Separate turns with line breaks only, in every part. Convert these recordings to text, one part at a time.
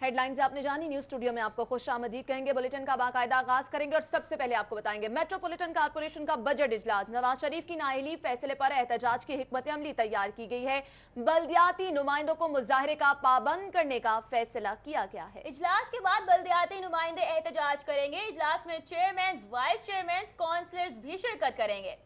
Headlines आपने जानी। News studio में आपको खुशामदीद कहेंगे। बुलेटिन का बाकायदा आगाज करेंगे और सबसे पहले आपको बताएंगे मेट्रोपॉलिटन कॉर्पोरेशन का बजट इजलास। नवाज शरीफ की नाअहली फैसले पर एहतजाज की हिकमत अमली तैयार की गई है। बल्दियाती नुमाइंदों को मुजाहरे का पाबंद करने का फैसला किया गया है।
इजलास के बाद बल्दियाती नुमाइंदे एहतजाज करेंगे। इजलास में चेयरमैन, वाइस चेयरमैन, काउंसलर्स भी शिरकत करेंगे।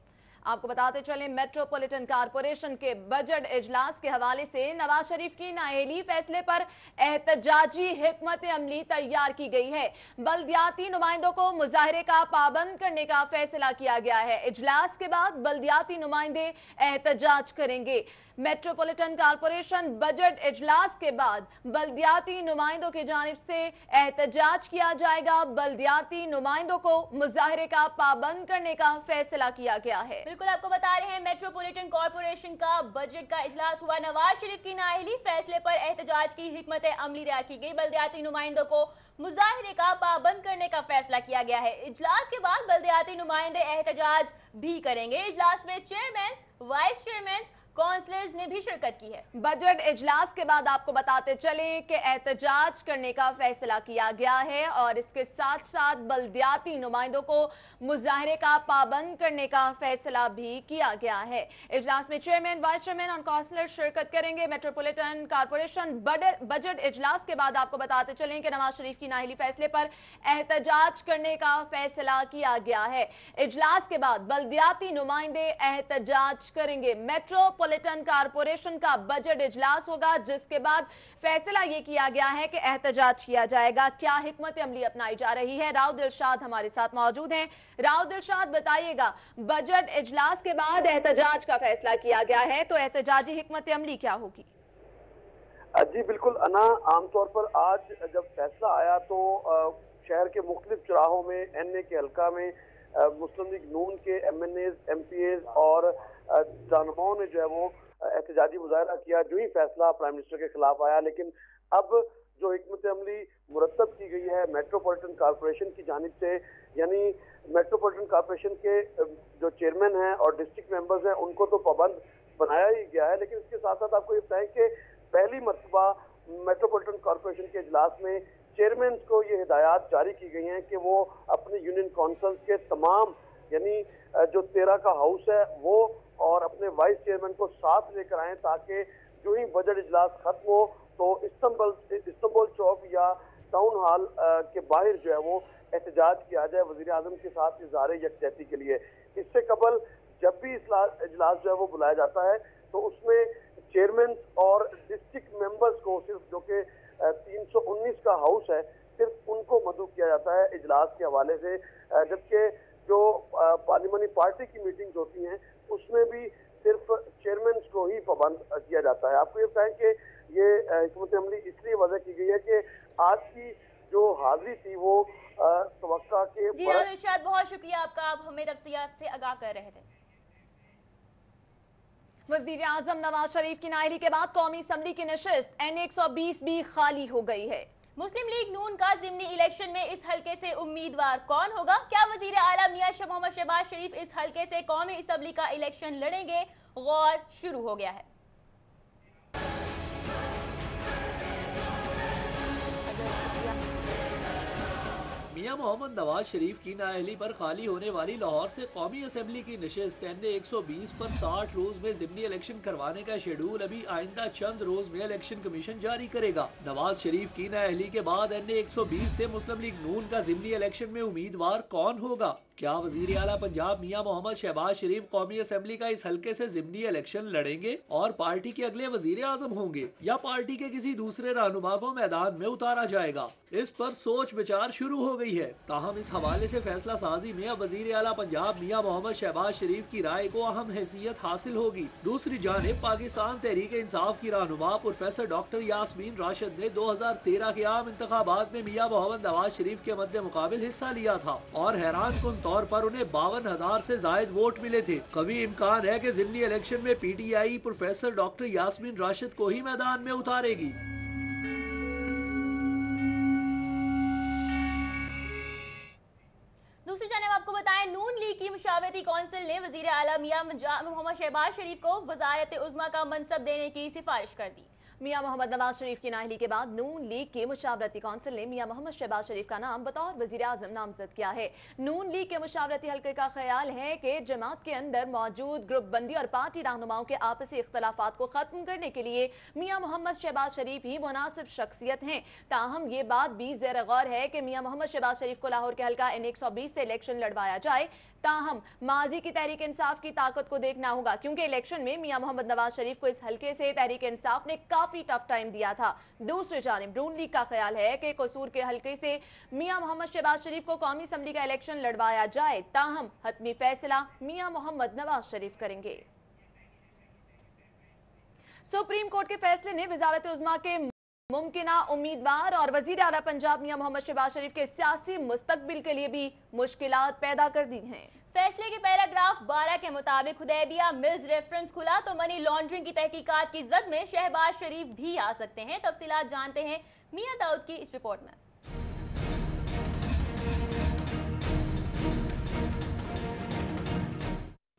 आपको बताते चलें मेट्रोपॉलिटन कॉर्पोरेशन के बजट इजलास के हवाले से नवाज शरीफ की नाअहली फैसले पर एहतजाजी हिकमत अमली तैयार की गई है। बल्दियाती नुमाइंदों को मुजाहरे का पाबंद करने का फैसला किया गया है। इजलास के बाद बल्दियाती नुमाइंदे एहतजाज करेंगे। मेट्रोपॉलिटन कॉर्पोरेशन बजट इजलास के बाद बल्दियाती नुमाइंदों की जानिब से एहतजाज किया जाएगा। बल्दियाती नुमाइंदों को मुजाहरे का पाबंद करने का फैसला किया गया है।
बिल्कुल आपको बता रहे हैं, मेट्रोपॉलिटन कॉर्पोरेशन का बजट का इजलास हुआ। नवाज शरीफ की नाअहली फैसले पर एहतजाज की हिकमत अमली तैयार की गई। बल्दियाती नुमाइंदों को मुजाहरे का पाबंद करने का फैसला किया गया है। इजलास के बाद बल्दियाती नुमाइंदे एहतजाज भी करेंगे। इजलास में चेयरमैन, वाइस चेयरमैन, काउंसलर्स ने भी शिरकत की है।
बजट इजलास के बाद आपको बताते चले कि एहतजाज करने का फैसला किया गया है और इसके साथ साथ बल्दियाती नुमाइंदों को मुजाहरे का पाबंद करने का फैसला भी किया गया है। इजलास में चेयरमैन, वाइस चेयरमैन और काउंसलर शिरकत करेंगे। मेट्रोपॉलिटन कॉर्पोरेशन बजट इजलास के बाद आपको बताते चलें कि नवाज शरीफ की नाअहली फैसले पर एहतजाज करने का फैसला किया गया है। इजलास के बाद बल्दियाती नुमाइंदे एहतजाज करेंगे। मेट्रोपॉलिटन कॉर्पोरेशन का बजट इजलास होगा जिसके बाद फैसला यह किया गया है कि एहतजाज किया जाएगा। क्या हिकमत अमली अपनाई जा रही है? राव दिलशाद हमारे साथ मौजूद हैं। राव दिलशाद, बताइएगा, बजट इजलास के बाद एहतजाज का फैसला किया गया है, तो एहतजाजी हिकमत अमली क्या होगी?
जी बिल्कुल अना, आमतौर पर आज जब फैसला आया तो शहर के मुख्तलिफ चौराहों में एनए के हल्का में मुस्लिम लीग नून के एमएनएज, एमपीएज और रहनुमाओं ने जो है वो एहतजाजी मुजाहरा किया जो ही फैसला प्राइम मिनिस्टर के खिलाफ आया। लेकिन अब जो हिकमत अमली मुरतब की गई है मेट्रोपॉलिटन कॉर्पोरेशन की जानिब से, यानी मेट्रोपॉलिटन कॉर्पोरेशन के जो चेयरमैन हैं और डिस्ट्रिक्ट मेंबर्स हैं उनको तो पाबंद बनाया ही गया है, लेकिन इसके साथ साथ आपको ये बताएं कि पहली मरतबा मेट्रोपॉलिटन कॉर्पोरेशन के इजलास में चेयरमैन को ये हिदायत जारी की गई हैं कि वो अपने यूनियन काउंसिल्स के तमाम, यानी जो 13 का हाउस है वो और अपने वाइस चेयरमैन को साथ लेकर आएं ताकि जो ही बजट इजलास खत्म हो तो इस्तांबुल चौक या टाउन हॉल के बाहर जो है वो एहतजाज किया जाए वजीर आजम के साथ इजहार यकजहती के लिए। इससे कबल जब भी इजलास जो है वो बुलाया जाता है तो उसमें चेयरमैन और डिस्ट्रिक्ट मेंबर्स को सिर्फ, जो कि 319 का हाउस है, सिर्फ उनको मदऊ किया जाता है इजलास के हवाले से, जबकि जो पार्लियामानी पार्टी की मीटिंग्स होती हैं उसमें भी सिर्फ चेयरमैन को ही पाबंद किया जाता है। आपको ये बताएं कि ये हिकमत अमली इसलिए वजह की गई है कि आज की जो हाजिरी थी वो तवक्का के
जी इरशाद, बहुत शुक्रिया आपका, आप हमें तफसीलात से आगाह कर रहे थे।
वजीर आजम नवाज शरीफ की नाअहली के बाद कौमी असम्बली की नशिस्त N120 भी खाली हो गई है।
मुस्लिम लीग नून का ज़िमनी इलेक्शन में इस हलके से उम्मीदवार कौन होगा? क्या वजीर आला मियां मोहम्मद शहबाज शरीफ इस हलके से कौमी असम्बली का इलेक्शन लड़ेंगे? गौर शुरू हो गया है।
मियां मोहम्मद नवाज शरीफ की नाअहली पर खाली होने वाली लाहौर से कौमी असम्बली की नशिस्त N120 पर 60 रोज में ज़िमनी इलेक्शन करवाने का शेड्यूल अभी आइंदा चंद रोज में इलेक्शन कमीशन जारी करेगा। नवाज शरीफ की नाअहली के बाद N120 से मुस्लिम लीग नून का ज़िमनी इलेक्शन में उम्मीदवार कौन होगा? क्या वजीर आला पंजाब मियां मोहम्मद शहबाज शरीफ कौमी असम्बली का इस हलके से ज़िमनी इलेक्शन लड़ेंगे और पार्टी के अगले वजीर आजम होंगे, या पार्टी के किसी दूसरे रहनुमा को मैदान में उतारा जाएगा? इस पर सोच विचार शुरू हो गई है। ताहम इस हवाले से फैसला साजी में अब वजीर आला पंजाब मियां मोहम्मद शहबाज शरीफ की राय को अहम हैसियत हासिल होगी। दूसरी जानिब पाकिस्तान तहरीक इंसाफ की रहनुमा प्रोफेसर डॉक्टर यास्मीन राशिद ने 2013 के आम इंतखाबात में मियां मोहम्मद नवाज शरीफ के मद्दे मुकाबिल हिस्सा लिया था और हैरान कुन तौर पर उन्हें 52,000 से जायद वोट मिले थे। कभी इम्कान है कि ज़िमनी इलेक्शन में PTI professor doctor Yasmeen Rashid को ही मैदान में उतारेगी।
दूसरी जानब आपको बताएं, नून लीग की मुशावरती कौंसिल ने वजीर आला मियां मोहम्मद शहबाज शरीफ को वजारत उज़्मा का मनसब देने की सिफारिश कर दी।
मियां मोहम्मद नवाज शरीफ की नाअहली के बाद नून लीग की मुशावरती कौंसिल ने मियां मोहम्मद शहबाज शरीफ का नाम बतौर वज़ीर-ए-आज़म नामजद किया है। नून लीग के मुशावरती हल्के का ख्याल है कि जमात के अंदर मौजूद ग्रुप बंदी और पार्टी रहनुमाओं के आपसी इख्तलाफात को खत्म करने के लिए मियां मोहम्मद शहबाज शरीफ ही मुनासिब शख्सियत हैं। ताहम ये बात भी ज़ेर गौर है कि मियां मोहम्मद शहबाज शरीफ को लाहौर के हल्का N120 से इलेक्शन लड़वाया जाए। ताहम माजी की तहरीक इंसाफ की ताकत को देखना होगा, क्योंकि इलेक्शन में मियां मोहम्मद नवाज शरीफ को इस हल्के से तहरीक इंसाफ ने काफी टफ टाइम दिया था। दूसरी जानिब नून लीग का ख्याल है कि कसूर के हल्के से मियां मोहम्मद शहबाज शरीफ को कौमी असम्बली का इलेक्शन लड़वाया जाए। ताहम हतमी फैसला मियां मोहम्मद नवाज शरीफ करेंगे। सुप्रीम कोर्ट के फैसले ने वजारत उज़्मा के मुमकिना उम्मीदवार और वजीर आला पंजाब मियां मोहम्मद शहबाज शरीफ के सियासी मुस्तकबिल के लिए भी मुश्किलात पैदा कर दी हैं।
फैसले के पैराग्राफ 12 के मुताबिक हुदैबिया मिल्स रेफरेंस खुला तो मनी लॉन्ड्रिंग की तहकीकात की जद में शहबाज शरीफ भी आ सकते हैं। तफसीलात जानते हैं मियां दाऊद की इस रिपोर्ट में।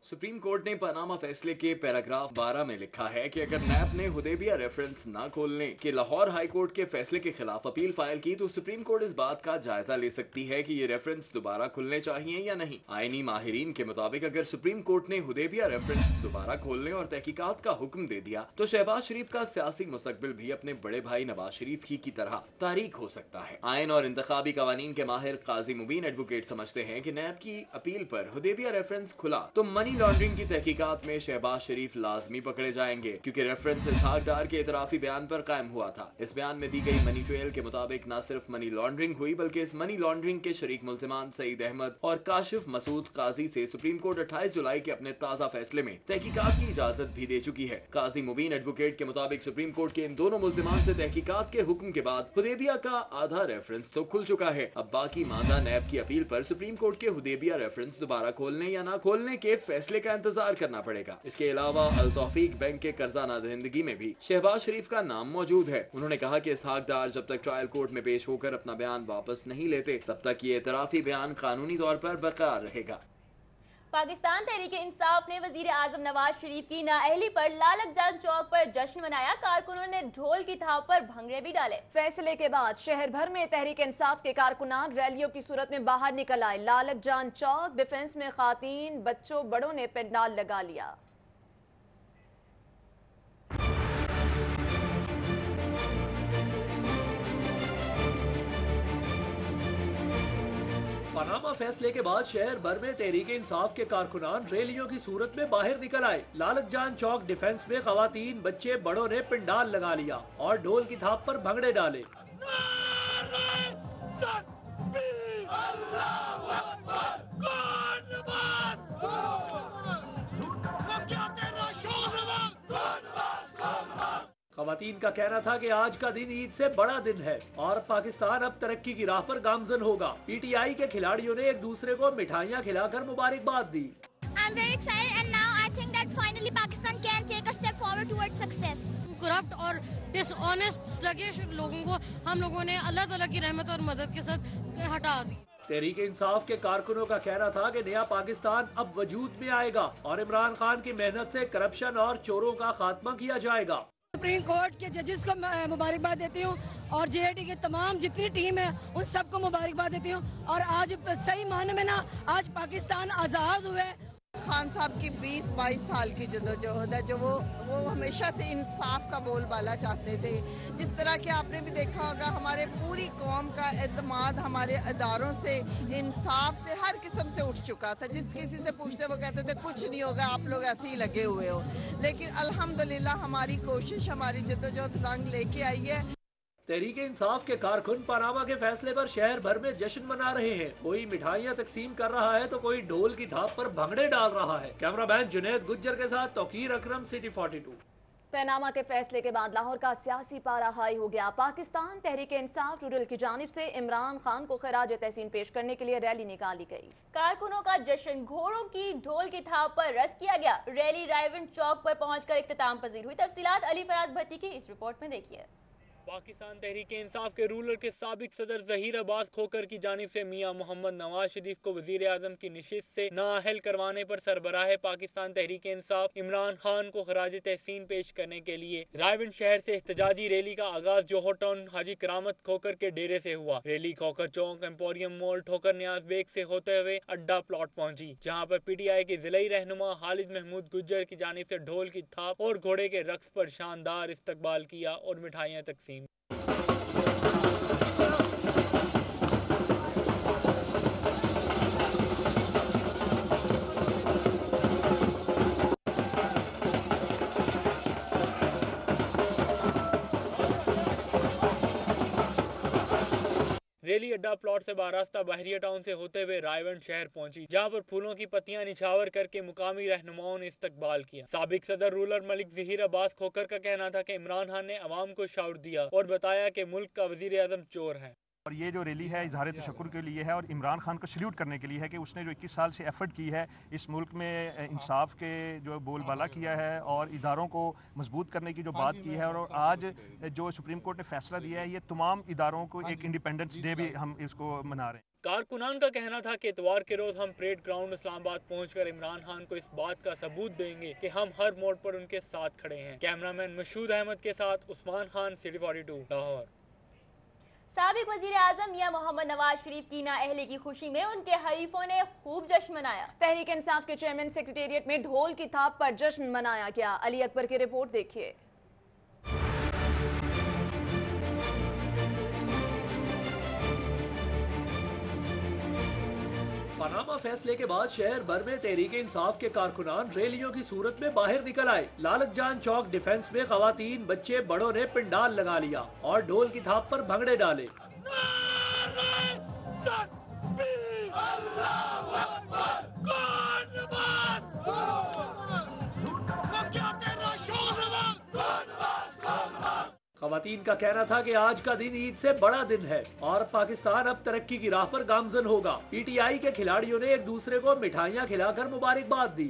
सुप्रीम कोर्ट ने पनामा फैसले के पैराग्राफ 12 में लिखा है कि अगर नैब ने हुदैबिया रेफरेंस न खोलने के लाहौर हाई कोर्ट के फैसले के खिलाफ अपील फाइल की तो सुप्रीम कोर्ट इस बात का जायजा ले सकती है कि ये रेफरेंस दोबारा खुलने चाहिए या नहीं। आईनी माहिरीन के मुताबिक अगर सुप्रीम कोर्ट ने हुदैबिया रेफरेंस दोबारा खोलने और तहकीकात का हुक्म दे दिया तो शहबाज शरीफ का सियासी मुस्तकबिल भी अपने बड़े भाई नवाज शरीफ की तरह तारीख हो सकता है। आइन और इंतखाबी कवानीन के माहिर काजी मुबीन एडवोकेट समझते हैं कि नैब की अपील पर हुदैबिया रेफरेंस खुला तो मनी लॉन्ड्रिंग की तहकीकात में शहबाज शरीफ लाजमी पकड़े जाएंगे, क्योंकि रेफरेंस इसहाक डार के इतराफी बयान पर कायम हुआ था। इस बयान में दी गई मनी ट्रेल के मुताबिक न सिर्फ मनी लॉन्ड्रिंग हुई बल्कि इस मनी लॉन्ड्रिंग के शरीक मुल्जिमान सईद अहमद और काशिफ मसूद काजी से सुप्रीम कोर्ट 28 जुलाई के अपने ताज़ा फैसले में तहकीकात की इजाजत भी दे चुकी है। काजी मुबीन एडवोकेट के मुताबिक सुप्रीम कोर्ट के इन दोनों मुल्जिमान से तहकीकात के हुक्म के बाद हुदैबिया का आधा रेफरेंस तो खुल चुका है। अब बाकी मादा नैब की अपील पर सुप्रीम कोर्ट के हुदैबिया रेफरेंस दोबारा खोलने या न खोलने के फैसले का इंतजार करना पड़ेगा। इसके अलावा अल तौफीक बैंक के कर्जा नादहिंदगी में भी शहबाज शरीफ का नाम मौजूद है। उन्होंने कहा कि इसहाक डार जब तक ट्रायल कोर्ट में पेश होकर अपना बयान वापस नहीं लेते तब तक ये इतराफी बयान कानूनी तौर पर बरकरार रहेगा।
पाकिस्तान तहरीक इंसाफ ने वजीर आजम नवाज शरीफ की नाअहली पर लालकजान चौक पर जश्न मनाया। कारकुनों ने ढोल की थाप पर भंगड़े भी डाले।
फैसले के बाद शहर भर में तहरीक इंसाफ के कारकुनान रैलियों की सूरत में बाहर निकल आए। लालकजान चौक डिफेंस में खातीन बच्चों बड़ों ने पंडाल लगा लिया।
पनामा फैसले के बाद शहर भर में तहरीक इंसाफ के कारकुनान रैलियों की सूरत में बाहर निकल आए। लालकजान चौक डिफेंस में खवातीन बच्चे बड़ों ने पंडाल लगा लिया और ढोल की थाप पर भंगड़े डाले। खवातीन का कहना था कि आज का दिन ईद से बड़ा दिन है और पाकिस्तान अब तरक्की की राह पर गामजन होगा। पीटीआई के खिलाड़ियों ने एक दूसरे को मिठाइयाँ खिलाकर मुबारकबाद दी।
I'm very excited and now I think that finally Pakistan can take a step forward towards success.
Corrupt और डिसऑनेस्ट स्लगिश लोगों को हम लोगों ने अल्लाह ताला की रहमत और मदद के साथ हटा दी।
तहरीक इंसाफ के कारकुनों का कहना था कि नया पाकिस्तान अब वजूद में आएगा और इमरान खान की मेहनत से करप्शन और चोरों का खात्मा किया जाएगा।
सुप्रीम कोर्ट के जजेस को मुबारकबाद देती हूँ और जेएटी के तमाम जितनी टीम है उन सबको मुबारकबाद देती हूँ। और आज सही मायने में ना आज पाकिस्तान आज़ाद हुआ है।
खान साहब की 20-22 साल की जदोजहद है जो वो हमेशा से इंसाफ का बोलबाला चाहते थे। जिस तरह के आपने भी देखा होगा हमारे पूरी कौम का एतमाद हमारे अदारों से इंसाफ से हर किस्म से उठ चुका था। जिस किसी से पूछते वो कहते थे कुछ नहीं होगा, आप लोग ऐसे ही लगे हुए हो। लेकिन अल्हम्दुलिल्लाह हमारी कोशिश हमारी जदोजहद रंग लेके आई है।
तहरीक इंसाफ के कारकुन पनामा के फैसले पर शहर भर में जश्न मना रहे हैं। कोई मिठाइयाँ तकसीम कर रहा है तो कोई ढोल की थाप पर भंगड़े डाल रहा है। कैमरामैन जुनैद गुज्जर के साथ तौकीर अकरम, सिटी 42।
पनामा के फैसले के बाद लाहौर का सियासी पारा हाई हो गया। पाकिस्तान तहरीक इंसाफ रूरल की जानिब से इमरान खान को खराज तहसीन पेश करने के लिए रैली निकाली गई।
कारकुनों का जश्न घोड़ों की ढोल की थाप पर रस किया गया। रैली रायवन चौक पर पहुंचकर इख्तिताम पजीर हुई। तफसीलात अली फराज भट्टी की इस रिपोर्ट में देखिए।
पाकिस्तान तहरीक इंसाफ के रूलर के साबिक सदर जहीर अब्बास खोकर की जानिब से मियां मोहम्मद नवाज शरीफ को वजीर आजम की नशिस्त से नाअहल करवाने पर सरबराह पाकिस्तान तहरीक इंसाफ इमरान खान को खराज तहसीन पेश करने के लिए रायविंड शहर से एहतजाजी रैली का आगाज जोहर टाउन हाजी करामत खोकर के डेरे से हुआ। रैली खोकर चौक, एम्पोरियम मॉल, ठोकर न्याज बेग से होते हुए अड्डा प्लॉट पहुंची, जहां पर PTI के जिलाई रहनुमा खालिद महमूद गुज्जर की जानिब से ढोल की थाप और घोड़े के रक्स पर शानदार इस्तकबाल किया और मिठाइयाँ तकसीम। रैली अड्डा प्लॉट से बारास्ता बहरिया टाउन से होते हुए रायवंड शहर पहुंची, जहां पर फूलों की पत्तियां निछावर करके मुकामी रहनुमाओं ने इस्तकबाल किया। साबिक सदर रूलर मलिक जहीर अब्बास खोकर का कहना था कि इमरान खान ने अवाम को शाउर दिया और बताया कि मुल्क का वजीर आजम चोर है।
और ये जो रैली है इजहार तशक्कुर के लिए है और इमरान खान को सल्यूट करने के लिए है कि उसने जो 21 साल से एफर्ट की है इस मुल्क में इंसाफ के जो बोलबाला किया है और इदारों को मजबूत करने की जो बात की है। और आज जो सुप्रीम कोर्ट ने फैसला दिया है, ये तमाम इदारों को एक इंडिपेंडेंस डे भी हम इसको मना रहे हैं।
कारकुनान का कहना था कि इतवार के रोज हम परेड ग्राउंड इस्लामाबाद पहुंचकर इमरान खान को इस बात का सबूत देंगे कि हम हर मोड़ पर उनके साथ खड़े हैं। कैमरामैन मशहूद अहमद के साथ उस्मान खान, सिटी 42 लाहौर।
साबिक वजीर आजम मियां मोहम्मद नवाज शरीफ की नाअहली की खुशी में उनके हरीफों ने खूब जश्न मनाया।
तहरीक इंसाफ के चेयरमैन सेक्रेटेरिएट में ढोल की थाप पर जश्न मनाया गया। अली अकबर की रिपोर्ट देखिए।
पनामा फैसले के बाद शहर भर में तहरीक इंसाफ के कारकुनान रैलियों की सूरत में बाहर निकल आए। लालच जान चौक डिफेंस में खवातीन, बच्चे, बड़ों ने पिंडाल लगा लिया और ढोल की थाप पर भंगड़े डाले। खवातीन का कहना था कि आज का दिन ईद से बड़ा दिन है और पाकिस्तान अब तरक्की की राह पर गामजन होगा। PTI के खिलाड़ियों ने एक दूसरे को मिठाइयाँ खिलाकर मुबारकबाद दी।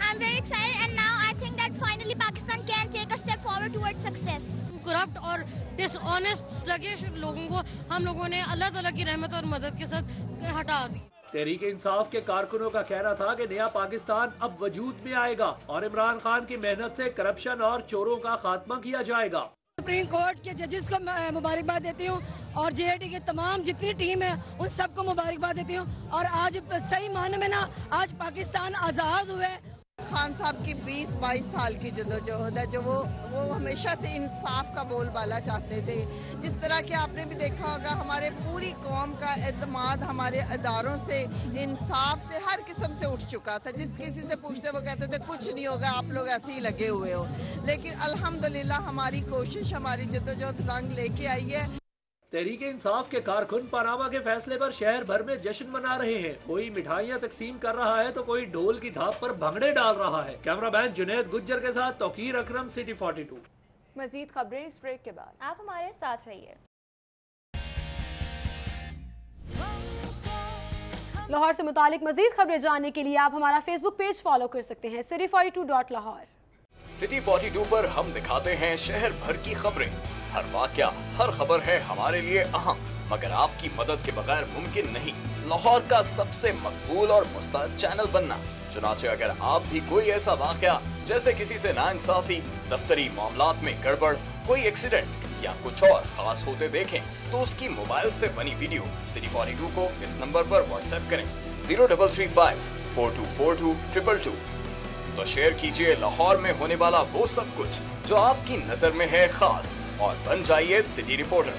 I'm very excited and now I think that finally Pakistan can take a step forward towards success.
Corrupt और डिसऑनेस्ट लगे लोगों को हम लोगों ने अल्लाह ताला की रहमत और मदद के साथ हटा दी।
तहरीक इंसाफ के कारकुनों का कहना था कि नया पाकिस्तान अब वजूद में आएगा और इमरान खान की मेहनत से करप्शन और चोरों का खात्मा किया जाएगा।
सुप्रीम कोर्ट के जजेस को मुबारकबाद देती हूँ और JIT के तमाम जितनी टीम है उन सबको मुबारकबाद देती हूँ। और आज सही मायने में ना आज पाकिस्तान आज़ाद हुआ है।
खान साहब की 20-22 साल की जदोजहद है, जो वो हमेशा से इंसाफ का बोलबाला चाहते थे। जिस तरह के आपने भी देखा होगा, हमारे पूरी कौम का एतमाद हमारे इदारों से, इंसाफ से, हर किस्म से उठ चुका था। जिस किसी से पूछते वो कहते थे कुछ नहीं होगा, आप लोग ऐसे ही लगे हुए हो। लेकिन अल्हम्दुलिल्लाह हमारी कोशिश, हमारी जदोजहद रंग लेके आई है।
तहरीक इंसाफ के कारकुन पनामा के फैसले पर शहर भर में जश्न मना रहे हैं। कोई मिठाइयाँ तकसीम कर रहा है तो कोई ढोल की थाप पर भंगड़े डाल रहा है। कैमरामैन जुनैद गुज्जर के साथ तौकीर अकरम, सिटी 42।
मजीद खबरें इस ब्रेक के बाद।
आप हमारे साथ रहिए।
लाहौर से मुतालिक मजीद खबरें जानने के लिए आप हमारा फेसबुक पेज फॉलो कर सकते हैं, सिटी 42 लाहौर।
सिटी 42 पर हम दिखाते हैं शहर भर की खबरें। हर वाकया, हर खबर है हमारे लिए अहम, मगर आपकी मदद के बगैर मुमकिन नहीं लाहौर का सबसे मकबूल और मुस्तैद चैनल बनना। चुनाचे अगर आप भी कोई ऐसा वाकया जैसे किसी से नाइंसाफी, दफ्तरी मामलात में गड़बड़, कोई एक्सीडेंट या कुछ और खास होते देखें तो उसकी मोबाइल से बनी वीडियो सिटी 42 को इस नंबर पर व्हाट्सएप करें 0335 4242 222। तो शेयर कीजिए लाहौर में होने वाला वो सब कुछ जो आपकी नजर में है खास और बन जाइए सिटी रिपोर्टर।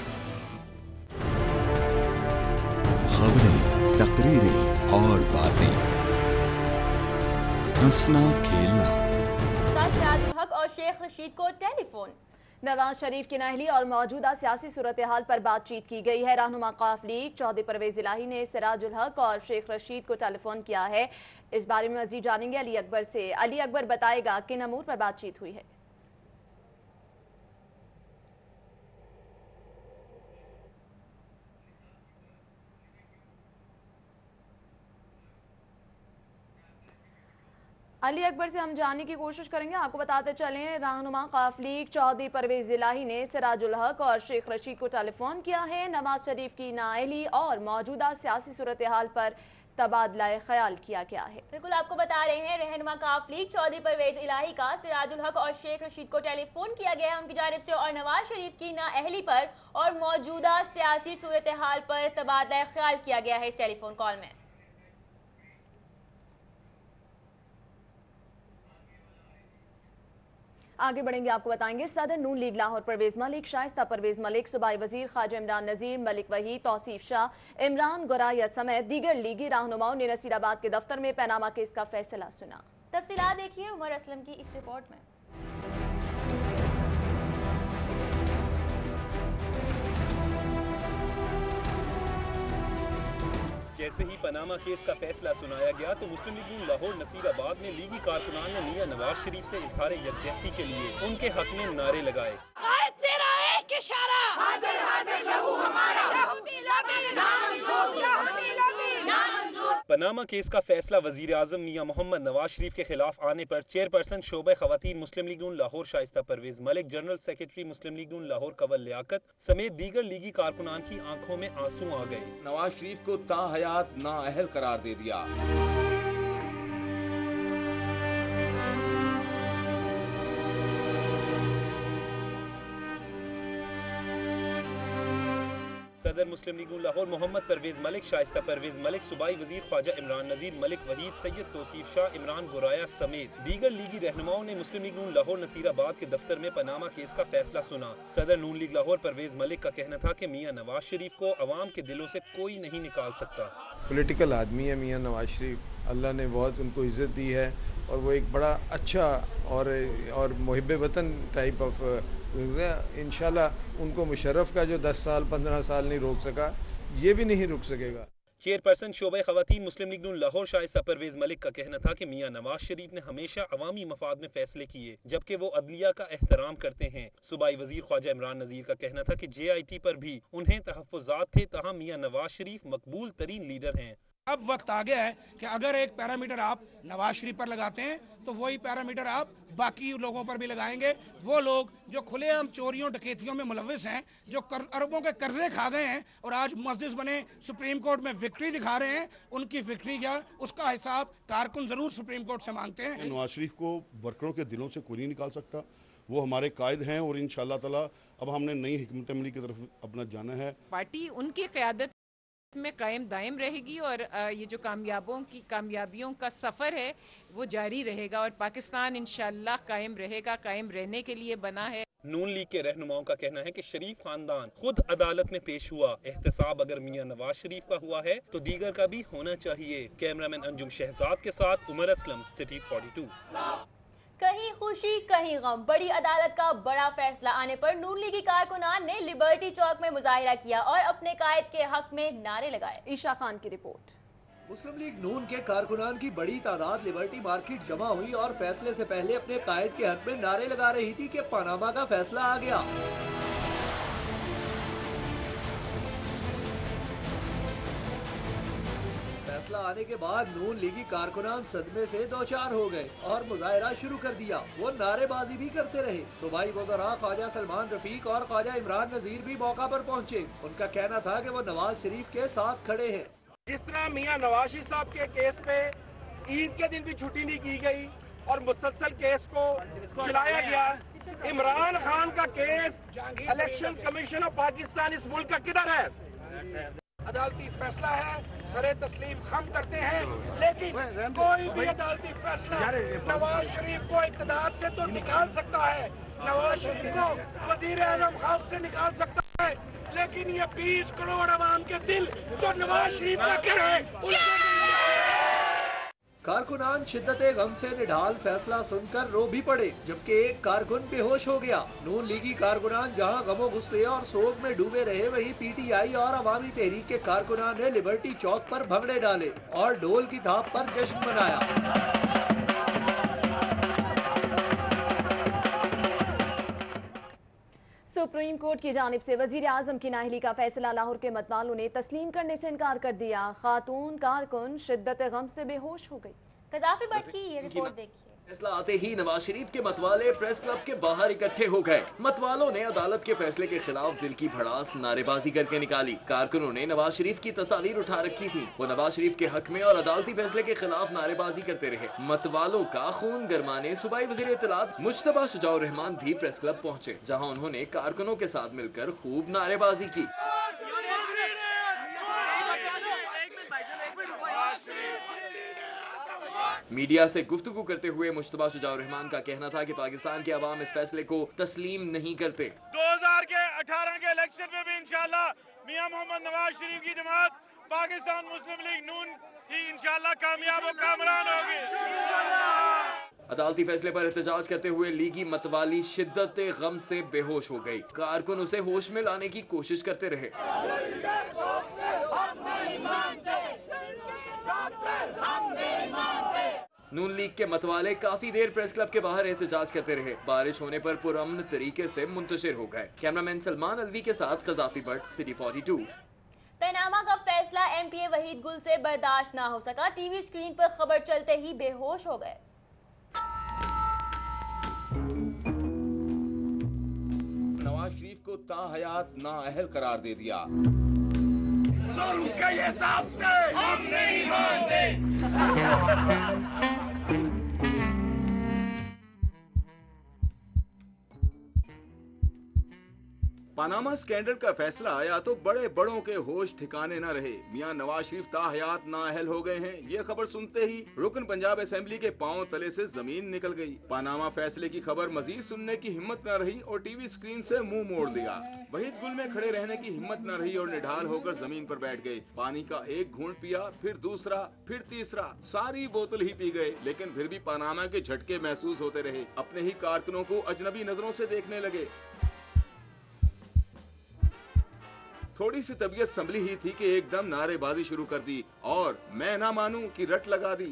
खबरें, तकरीरें और बातें, हंसना खेलना।
सिराजुल हक और शेख रशीद को टेलीफोन।
नवाज शरीफ की नाअहली और मौजूदा सियासी सूरत हाल पर बातचीत की गई है। रहनुमा काफ लीग चौधरी परवेज इलाही ने सिराजुल हक और शेख रशीद को टेलीफोन किया है। इस बारे में मजीद जानेंगे अली अकबर से। अली अकबर बताएगा किन अमूर पर बातचीत हुई है। अली अकबर से हम जानने की कोशिश करेंगे। आपको बताते चलें, रहनुमा काफ लीग चौधरी परवेज इलाही ने सिराजुल हक और शेख रशीद को टेलीफोन किया है। नवाज शरीफ की नाअहली और मौजूदा सियासी सूरत हाल पर तबादला ख्याल किया गया है।
बिल्कुल आपको बता रहे हैं, रहनुमा काफ लीग चौधरी परवेज इलाही का सिराजुल हक और शेख रशीद को टेलीफोन किया गया है उनकी जानिब से, और नवाज शरीफ की नाअहली पर और मौजूदा सियासी सूरत हाल पर तबादला ख्याल किया गया है इस टेलीफोन कॉल में।
आगे बढ़ेंगे, आपको बताएंगे सदर नून लीग लाहौर परवेज मलिक, शाइस्ता परवेज मलिक, सूबाई वजीर ख्वाजा इमरान नजीर, मलिक वहीद, तौसीफ शाह, इमरान गुराया समेत दीगर लीगी रहनुमाओं ने नसीराबाद के दफ्तर में पनामा केस का फैसला सुना।
तफसीलात देखिए उमर असलम की इस रिपोर्ट में।
जैसे ही पनामा केस का फैसला सुनाया गया तो मुस्लिम लीग नून लाहौर नसीराबाद में लीगी कारकुनान ने मियां नवाज शरीफ से इजहार यकजहती के लिए उनके हक में नारे लगाए।
तेरा एक इशारा, हाजिर हाजिर लहू हमारा, यहूदी लबी नामंजूर, यहूदी लबी नामंजूर।
पनामा केस का फैसला वजीर आजम मियां मोहम्मद नवाज शरीफ के खिलाफ आने पर चेयरपर्सन शोबे खवातीन मुस्लिम लीग नून लाहौर शाइस्ता परवेज मलिक, जनरल सेक्रेटरी मुस्लिम लीग नून लाहौर कंवल लियाकत समेत दीगर लीगी कारकुनान की आंखों में आंसू आ गए।
नवाज शरीफ को ताहयात नाअहल करार दे दिया।
सदर मुस्लिम लीग लाहौर मोहम्मद परवेज मलिक, शाइस्ता परवेज मलिक, सूबाई वजीर ख्वाजा इमरान नजीर, मलिक वहीद, सैयद तौसीफ शाह, इमरान गुराया समेत दीगर लीगी रहनुमाओं ने मुस्लिम लीग नून लाहौर नसीराबाद के दफ्तर में पनामा केस का फैसला सुना। सदर नून लीग लाहौर परवेज मलिक का कहना था कि मियां नवाज शरीफ को अवाम के दिलों से कोई नहीं निकाल सकता।
पॉलिटिकल आदमी है मियां नवाज शरीफ, अल्लाह ने बहुत उनको इज़्ज़त दी है और वो एक बड़ा अच्छा और मुहिब वतन टाइप ऑफ, इंशाल्लाह उनको मुशर्रफ का जो 10 साल 15 साल नहीं रोक सका, ये भी नहीं रुक सकेगा।
चेयरपर्सन शोबे खवातीन मुस्लिम लीग नून लाहौर शाइस्ता परवेज मलिक का कहना था कि मियां नवाज शरीफ ने हमेशा अवामी मफाद में फैसले किए जबकि वो अदलिया का एहतराम करते हैं। सूबाई वजीर ख्वाजा इमरान नजीर का कहना था कि JIT पर भी उन्हें तहफ़्फ़ुज़ात थे, तहम मियां नवाज शरीफ मकबूल तरीन लीडर हैं।
अब वक्त आ गया है कि अगर एक पैरामीटर आप नवाज शरीफ पर लगाते हैं तो वही पैरामीटर आप बाकी लोगों पर भी लगाएंगे। वो लोग जो खुलेआम चोरियों डकैतियों में मुलविस हैं, जो अरबों के कर्जे खा गए हैं और आज मुअज़्ज़िज़ बने सुप्रीम कोर्ट में विक्ट्री दिखा रहे हैं, उनकी विक्ट्री क्या उसका हिसाब कारकुन ज़रूर सुप्रीम कोर्ट से मांगते हैं।
नवाज शरीफ को वर्करों के दिलों से कोई नहीं निकाल सकता, वो हमारे कायद हैं और इंशाअल्लाह ताला अब हमने नई हिकमत अमली की तरफ अपना जाना है।
पार्टी उनकी क़यादत में कायम दायम रहेगी और ये जो कामयाबियों का सफ़र है वो जारी रहेगा और पाकिस्तान इंशाअल्लाह कायम रहेगा, कायम रहने के लिए बना है।
नून लीग के रहनुमाओं का कहना है कि शरीफ खानदान खुद अदालत में पेश हुआ, एहतसाब अगर मियां नवाज शरीफ का हुआ है तो दीगर का भी होना चाहिए। कैमरामैन अंजुम शहजाद के साथ उमर असलम, सिटी 42।
कहीं खुशी कहीं गम, बड़ी अदालत का बड़ा फैसला आने पर नून लीगी कारकुनान ने लिबर्टी चौक में मुजाहिरा किया और अपने कायद के हक में नारे लगाए। ईशा खान की रिपोर्ट।
मुस्लिम लीग नून के कारकुनान की बड़ी तादाद लिबर्टी मार्केट जमा हुई और फैसले से पहले अपने कायद के हक में नारे लगा रही थी कि पनामा का फैसला आ गया। फैसला आने के बाद नून लीगी कारकुनान सदमे से दो चार हो गए और मुजाहिरा शुरू कर दिया। वो नारेबाजी भी करते रहे। सूबाई वज़रा ख्वाजा सलमान रफीक और ख्वाजा इमरान नजीर भी मौका पर पहुंचे। उनका कहना था कि वो नवाज शरीफ के साथ खड़े हैं।
जिस तरह मियां नवाज शरीफ साहब के केस पे ईद के दिन भी छुट्टी नहीं की गई और मुसलसल केस को चलाया गया, इमरान खान का case election commission of Pakistan इस मुल्क का किधर है?
अदालती फैसला है, सरे तस्लीम हम करते हैं, लेकिन कोई भी अदालती फैसला नवाज शरीफ को इक़्तिदार से तो निकाल सकता है, नवाज शरीफ को वजीर आज़म खास से निकाल सकता है, लेकिन ये 20 करोड़ अवाम के दिल तो नवाज शरीफ का क्या है?
कारकुनान शिद्दते गम से निढाल फैसला सुनकर रो भी पड़े, जबकि एक कारकुन बेहोश हो गया। नून लीगी कारकुनान जहां गमो गुस्से और सोग में डूबे रहे, वहीं PTI और अवामी तहरीक के कारकुनान ने लिबर्टी चौक पर भंगड़े डाले और ढोल की थाप पर जश्न मनाया।
सुप्रीम कोर्ट की जानिब से वजीर आजम की नाअहली का फैसला लाहौर के मतवालों ने तस्लीम करने से इनकार कर दिया। खातून कारकुन शिद्दत गम से बेहोश हो गई।
कजाफी भट्ट की ये रिपोर्ट देखिए।
फैसला आते ही नवाज शरीफ के मतवाले प्रेस क्लब के बाहर इकट्ठे हो गए। मतवालों ने अदालत के फैसले के खिलाफ दिल की भड़ास नारेबाजी करके निकाली। कारकुनों ने नवाज शरीफ की तस्वीर उठा रखी थी। वो नवाज शरीफ के हक में और अदालती फैसले के खिलाफ नारेबाजी करते रहे। मतवालों का खून गरमाने सूबाई वज़ीर इत्तलात मुश्तबा शुजाउर रहमान भी प्रेस क्लब पहुँचे, जहाँ उन्होंने कारकुनों के साथ मिलकर खूब नारेबाजी की। मीडिया से गुफ्तगू करते हुए मुश्तबा शुजाउर रहमान का कहना था कि पाकिस्तान के अवाम इस फैसले को तस्लीम नहीं करते।
2018 के इलेक्शन में भी इंशाल्लाह मियां मोहम्मद नवाज शरीफ की जमात पाकिस्तान मुस्लिम लीग नून ही इंशाल्लाह कामयाब और कामरान होगी।
अदालती फैसले पर एहतजाज करते हुए लीगी मतवाली शिद्दत गम से बेहोश हो गई। कारकुन उसे होश में लाने की कोशिश करते रहे। नून लीग के मतवाले काफी देर प्रेस क्लब के बाहर एहतजाज करते रहे। बारिश होने पर पुरअमन तरीके से मुंतशिर हो गए। कैमरामैन सलमान अलवी के साथ कजाफी भट्ट, सिटी 42।
पनामा का फैसला एमपीए वहीद गुल से बर्दाश्त ना हो सका। टीवी स्क्रीन पर खबर चलते ही बेहोश हो गए।
नवाज शरीफ को ताहयात नाअहल करार दे दिया।
जुल्म के ये ज़ाब्ते हम नहीं मानते।
पनामा स्कैंडल का फैसला आया तो बड़े बड़ों के होश ठिकाने न रहे। मियां नवाज शरीफ ताहयात नाअहल हो गए हैं। ये खबर सुनते ही रुकन पंजाब असेंबली के पांव तले से जमीन निकल गई। पनामा फैसले की खबर मजीद सुनने की हिम्मत न रही और टीवी स्क्रीन से मुंह मोड़ दिया। वहीद गुल में खड़े रहने की हिम्मत न रही और निढाल होकर जमीन पर बैठ गए। पानी का एक घूंट पिया, फिर दूसरा, फिर तीसरा, सारी बोतल ही पी गए, लेकिन फिर भी पनामा के झटके महसूस होते रहे। अपने ही कारकुनों को अजनबी नजरों से देखने लगे। थोड़ी सी तबीयत संभली ही थी कि एकदम नारेबाजी शुरू कर दी और मैं ना मानूं की रट लगा दी।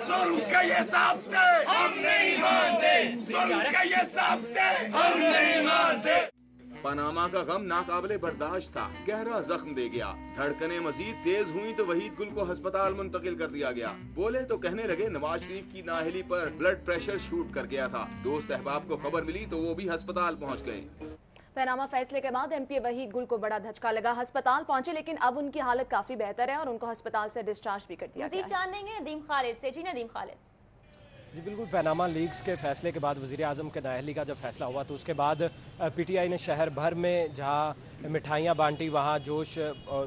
जुल्म के ये ज़ाब्ते हम नहीं मानते। जुल्म के ये ज़ाब्ते हम नहीं मानते।
पनामा का गम नाकाबिले बर्दाश्त था, गहरा जख्म दे गया। धड़कनें मजीद तेज हुई तो वहीद गुल को अस्पताल मुंतकिल कर दिया गया। बोले तो कहने लगे नवाज शरीफ की नाअहली पर ब्लड प्रेशर शूट कर गया था। दोस्त अहबाब को खबर मिली तो वो भी अस्पताल पहुंच गए।
पनामा फैसले के बाद एमपी वहीद गुल को बड़ा धचका लगा। अस्पताल पहुंचे, लेकिन अब उनकी हालत काफी बेहतर है और उनको अस्पताल से डिस्चार्ज भी कर दिया गया है।
जान लेंगे नदीम खालिद से। जी नदीम खालिद।
जी बिल्कुल, पनामा लीग्स के फैसले के बाद वज़ीर आज़म के नाअहली का जब फैसला हुआ तो उसके बाद पीटीआई ने शहर भर में जहां मिठाइयाँ बांटी वहां जोश